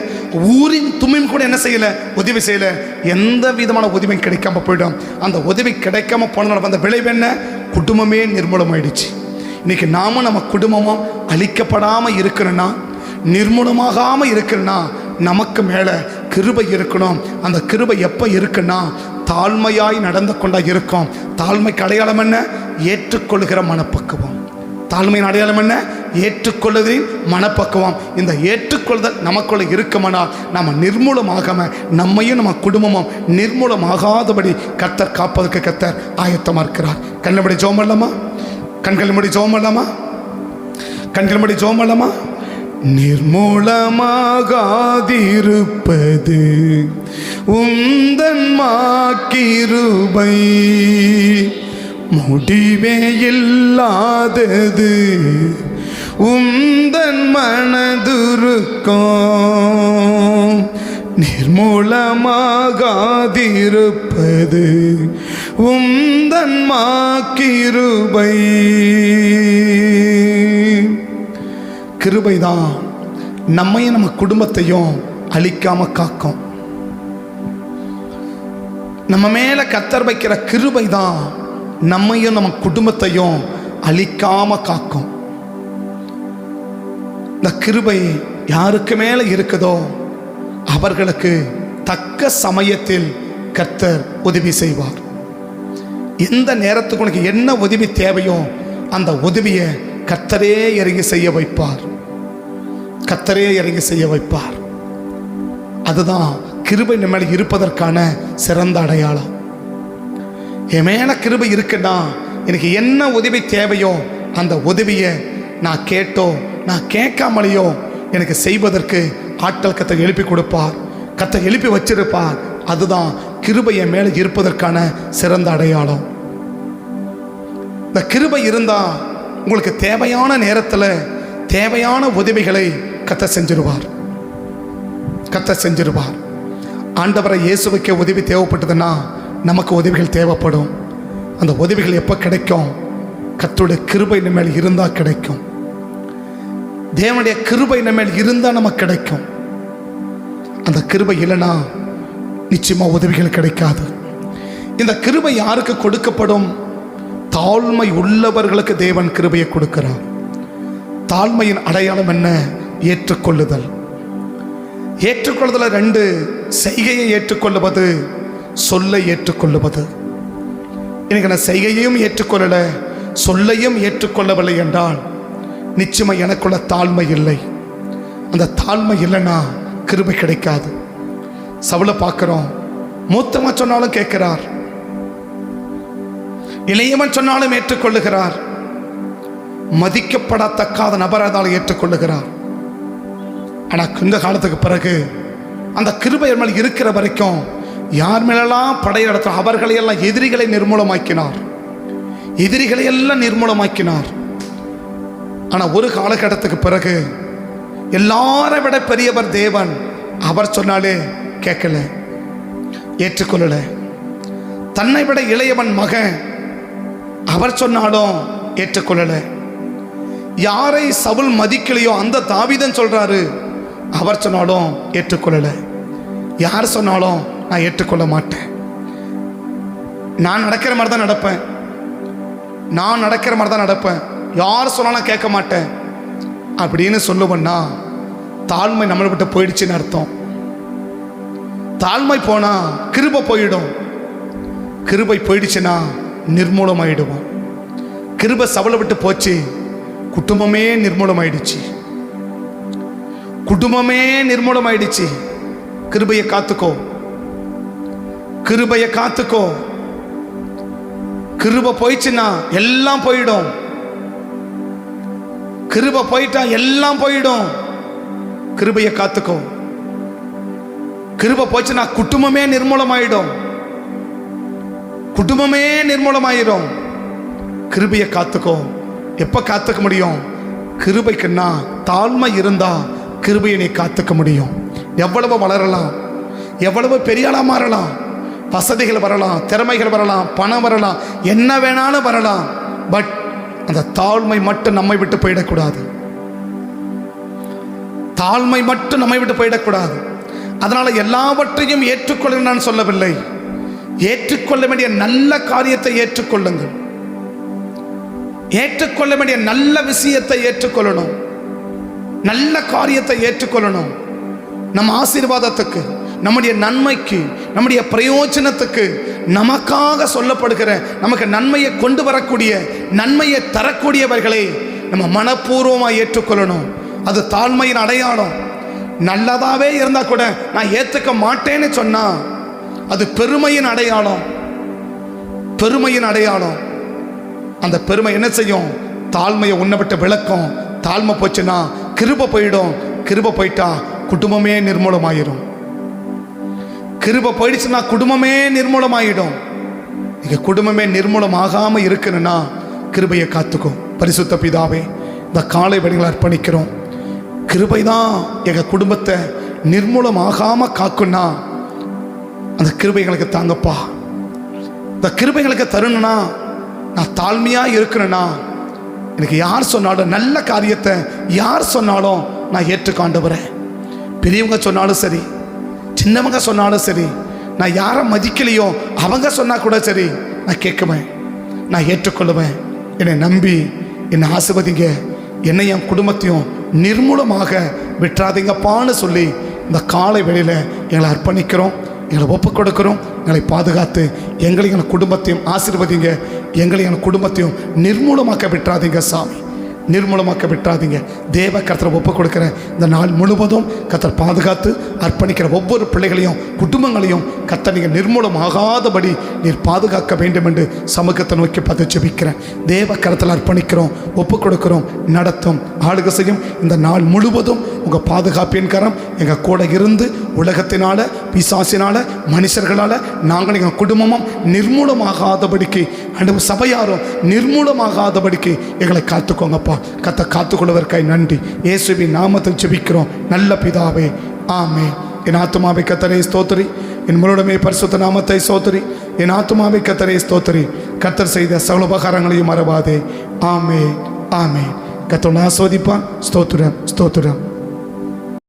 ஊரின் தும்மியும் கூட என்ன செய்யலை, உதவி செய்யலை. எந்த விதமான உதவியும் கிடைக்காம போயிடும். அந்த உதவி கிடைக்காம போனதுனால அந்த விளைவு என்ன, குடும்பமே நிர்மூலமாயிடுச்சு. இன்னைக்கு நாமும் நம்ம குடும்பமும் அழிக்கப்படாமல் இருக்கணும்னா, நிர்மூலமாகாமல் இருக்கணும்னா நமக்கு மேலே கிருபை இருக்கணும். அந்த கிருபை எப்போ இருக்குன்னா தாழ்மையாய் நடந்து கொண்டா இருக்கும். தாழ்மைக்கு அடையாளம் என்ன, ஏற்றுக்கொள்கிற மனப்பக்குவம். தாழ்மையின் அடையாளம் என்ன, ஏற்றுக்கொள்ளுதலின் மனப்பக்குவம். இந்த ஏற்றுக்கொள்ளுதல் நமக்குள்ள இருக்குமானால் நம்ம நிர்மூலமாகாம நம்மையும் நம்ம குடும்பமும் நிர்மூலமாகாதபடி கர்த்தர் காப்பதற்கு கர்த்தர் ஆயத்தமாக இருக்கிறார். கண்ணுபடி ஜெபம் பண்ணலாமா, கண்கள் மூடி ஜெபம் பண்ணலாமா, கண்கள் மூடி ஜெபம் பண்ணலாமா. நிர்மூலமாகாதிருப்பது உந்தன் மாக்கிருபை, முடிவே இல்லாதது உந்தன் மனதுருக்கம் நிர்மூலமாகாதிருப்பது உந்தன் மாக்கிருபை. கிருபைதான் நம்மையும் நம்ம குடும்பத்தையும் அழிக்காம காக்கும். நம்ம மேல கர்த்தர் வைக்கிற கிருபைதான் நம்மையும் நம்ம குடும்பத்தையும் அழிக்காம காக்கும். இந்த கிருபை யாருக்கு மேல இருக்குதோ அவர்களுக்கு தக்க சமயத்தில் கர்த்தர் உதவி செய்வார். எந்த நேரத்துக்கு உனக்கு என்ன உதவி தேவையோ அந்த உதவியை கர்த்தரே இறங்கி செய்ய வைப்பார். கர்த்தரே இறங்கி செய்ய வைப்பார். அதுதான் கிருபை நம்ம மேல இருப்பதற்கான சிறந்த அடையாளம். என் மேல கிருபை இருக்குன்னா எனக்கு என்ன உதவி தேவையோ அந்த உதவியை நான் கேட்டோ நான் கேட்காமலையோ எனக்கு செய்வதற்கு ஆட்கள் கர்த்தர் எழுப்பி கொடுப்பார். கர்த்தர் எழுப்பி வச்சிருப்பார். அதுதான் கிருபை என் மேல இருப்பதற்கான சிறந்த அடையாளம். இந்த கிருபை இருந்தா உங்களுக்கு தேவையான நேரத்தில் தேவையான உதவிகளை கர்த்தர் செஞ்சிருவார். கர்த்தர் செஞ்சிருவார். ஆண்டவரை இயேசுவுக்கே உதவி தேவைப்பட்டதுன்னா நமக்கு உதவிகள் தேவைப்படும். அந்த உதவிகள் எப்போ கிடைக்கும்? கர்த்தருடைய கிருபை நம்ம மேல் இருந்தால் கிடைக்கும். தேவனுடைய கிருபை நம்ம மேல் இருந்தால் நமக்கு கிடைக்கும். அந்த கிருபை இல்லைன்னா நிச்சயமா உதவிகள் கிடைக்காது. இந்த கிருபை யாருக்கு கொடுக்கப்படும்? தாழ்மை உள்ளவர்களுக்கு தேவன் கிருபையை கொடுக்கிறார். தாழ்மையின் அடையாளம் என்ன? ஏற்றுக்கொள்ளுதல். ஏற்றுக்கொள்ளுதல் ரெண்டு: செய்கையை ஏற்றுக்கொள்ளுவது, சொல்லை ஏற்றுக்கொள்ளுவது. எனக்கு நான் செய்கையையும் ஏற்றுக்கொள்ளலை, சொல்லையும் ஏற்றுக்கொள்ளவில்லை என்றால் நிச்சயமா எனக்குள்ள தாழ்மை இல்லை. அந்த தாழ்மை இல்லைன்னா கிருபை கிடைக்காது. சவுலை பார்க்கிறோம். மூத்தவன் சொன்னாலும் கேட்கிறார், இளையவன் சொன்னாலும் ஏற்றுக்கொள்ளுகிறார். மதிக்கப்படத்தக்காத நபரால் ஏற்றுக்கொள்ளுகிறார். ஆனால் கொஞ்ச காலத்துக்கு பிறகு அந்த கிருபை மேல் இருக்கிற வரைக்கும் யார் மேலெல்லாம் படையெடுத்த அவர்களையெல்லாம் எதிரிகளை நிர்மூலமாக்கினார். எதிரிகளை எல்லாம் நிர்மூலமாக்கினார். ஆனால் ஒரு காலகட்டத்துக்கு பிறகு எல்லாரை விட பெரியவர் தேவன். அவர் சொன்னாலே கேட்கல, ஏற்றுக்கொள்ளல. தன்னை விட இளையவன் மகன், அவர் சொன்னாலும் ஏற்றுக்கொள்ளல. யாரை சவுல் மதிக்கலையோ அந்த தாவீதன் சொல்றாரு, அவர் சொன்னாலும் ஏற்றுக்கொள்ளல. யார் சொன்னாலும் நான் ஏற்றுக்கொள்ள மாட்டேன். நான் நடக்கிற மாதிரி தான் நடப்பேன். நான் நடக்கிற மாதிரி தான் நடப்பேன். யார் சொன்னாலும் கேட்க மாட்டேன் அப்படின்னு சொல்லுவேன்னா தாழ்மை நம்மளை விட்டு போயிடுச்சுன்னு அர்த்தம். தாழ்மை போனா கிருபை போயிடும். கிருபை போயிடுச்சுன்னா நிர்மூலமாயிடுவோம். கிருபை சவுலை விட்டு போச்சு, குடும்பமே நிர்மூலமாயிடுச்சு. குடும்பமே நிர்மூலமாயிடுச்சு. கிருபையை காத்துக்கோ, கிருபையை காத்துக்கோ. கிருபை போயிடுச்சுன்னா எல்லாம் போயிடும். கிருபை போயிட்டா எல்லாம் போயிடும். கிருபையை காத்துக்கோ. கிருபை போச்சுன்னா குடும்பமே நிர்மூலமாயிடும். குடும்பமே நிர்மூலமாயிடும். கிருபையை காத்துக்கோ. எப்ப காத்துக்க முடியும்? கிருபைக்குன்னா தாழ்மை இருந்தா கிருபையை நீ காத்துக்க முடியும். எவ்வளவு வளரலாம், எவ்வளவு பெரிய ஆளா மாறலாம், வசதிகள் வரலாம், திறமைகள் வரலாம், பணம் வரலாம், என்ன வேணாலும் வரலாம். பட் அந்த தாழ்மை மட்டும் நம்மை விட்டு போயிடக்கூடாது. தாழ்மை மட்டும் நம்மை விட்டு போயிடக்கூடாது. அதனால எல்லாவற்றையும் ஏற்றுக்கொள்ள நான் சொல்லவில்லை. ஏற்றுக்கொள்ள வேண்டிய நல்ல காரியத்தை ஏற்றுக்கொள்ளுங்கள். ஏற்றுக்கொள்ள வேண்டிய நல்ல விஷயத்தை ஏற்றுக்கொள்ளணும். நல்ல காரியத்தை ஏற்றுக்கொள்ளணும். நம் ஆசீர்வாதத்துக்கு, நம்முடைய நன்மைக்கு, நம்முடைய பிரயோஜனத்துக்கு, நமக்காக சொல்லப்படுகிற நமக்கு நன்மையை கொண்டு வரக்கூடிய, நன்மையை தரக்கூடியவர்களை நம்ம மனப்பூர்வமாக ஏற்றுக்கொள்ளணும். அது தாழ்மையின் அடையாளம். நல்லதாவே இருந்தா கூட நான் ஏற்றுக்க மாட்டேன்னு சொன்னா அது பெருமையின் அடையாளம். பெருமையின் அடையாளம். அந்த பெருமை என்ன செய்யும்? தாழ்மையை உன்னை விட்டு விளக்கும். தாழ்மை போச்சுன்னா கிருபை போயிடும். கிருபை போயிட்டா குடும்பமே நிர்மூலமாயிடும். கிருபை போயிடுச்சுன்னா குடும்பமே நிர்மூலமாயிடும். நீங்க குடும்பமே நிர்மூலமாகாம இருக்கணும்னா கிருபையை காத்துக்கோ. பரிசுத்த பிதாவே, இந்த காலை வேளைகளை அர்ப்பணிக்கிறோம். கிருபை தான் எங்கள் குடும்பத்தை நிர்மூலமாகாமல் காக்குன்னா அந்த கிருபைகளுக்கு தாங்கப்பா. இந்த கிருபைகளுக்கு தருணுன்னா நான் தாழ்மையாக இருக்கணும்னா எனக்கு யார் சொன்னாலும் நல்ல காரியத்தை யார் சொன்னாலும் நான் ஏற்றுக்காண்டவரேன். பெரியவங்க சொன்னாலும் சரி, சின்னவங்க சொன்னாலும் சரி, நான் யாரை மதிக்கலையோ அவங்க சொன்னால் கூட சரி, நான் கேட்குவேன், நான் ஏற்றுக்கொள்ளுவேன். என்னை நம்பி என்னை ஆசீர்வதிங்க, என்னை என் குடும்பத்தையும் நிர்மூலமாக விட்டுறாதீங்கப்பான்னு சொல்லி இந்த காலை வேளையில் எங்களை அர்ப்பணிக்கிறோம், எங்களை ஒப்புக் கொடுக்கிறோம். எங்களை பாதுகாத்து எங்களை எங்கள் குடும்பத்தையும் ஆசீர்வதிங்க. எங்களை எங்கள் குடும்பத்தையும் நிர்மூலமாக்க விட்டுறாதீங்க சாமி, நிர்மூலமாக்க விட்டுறாதீங்க. தேவ கர்த்தரை ஒப்புக் கொடுக்கிற இந்த நாள் முழுவதும் கர்த்தர் பாதுகாத்து அர்ப்பணிக்கிற ஒவ்வொரு பிள்ளைகளையும் குடும்பங்களையும் கர்த்தர் நீங்கள் நிர்மூலமாகாதபடி நீர் பாதுகாக்க வேண்டும் என்று சமூகத்தை நோக்கி பார்த்து ஜெபிக்கிறேன். தேவ கர்த்தரை அர்ப்பணிக்கிறோம், ஒப்புக் கொடுக்கிறோம். நடத்தும் ஆளுகை செய்யும் இந்த நாள் முழுவதும் உங்கள் பாதுகாப்பின் கரம் எங்கள் கூட இருந்து உலகத்தினால பிசாசினால மனுஷர்களால் நாங்கள் எங்கள் குடும்பமும் நிர்மூலமாகாதபடிக்கு அந்த சபையாரும் நிர்மூலமாகாதபடிக்கு எங்களை காத்துக்கோங்கப்பா. கத்தை காத்துக்கொள்வதற்காய் நன்றி. இயேசுவின் நாமத்தில் ஜெபிக்கிறோம் நல்ல பிதாவே, ஆமே. என் ஆத்துமாவை கர்த்தரை ஸ்தோத்திரி, என் முழுமே பரிசுத்த நாமத்தை ஸ்தோத்திரி. என் ஆத்துமாவை கர்த்தரை ஸ்தோத்திரி, கர்த்தர் செய்த சகல உபகாரங்களையும் மறவாதே. ஆமே, ஆமே. கர்த்தர் ஆசீர்வதிப்பான். ஸ்தோத்திரம், ஸ்தோத்திரம்.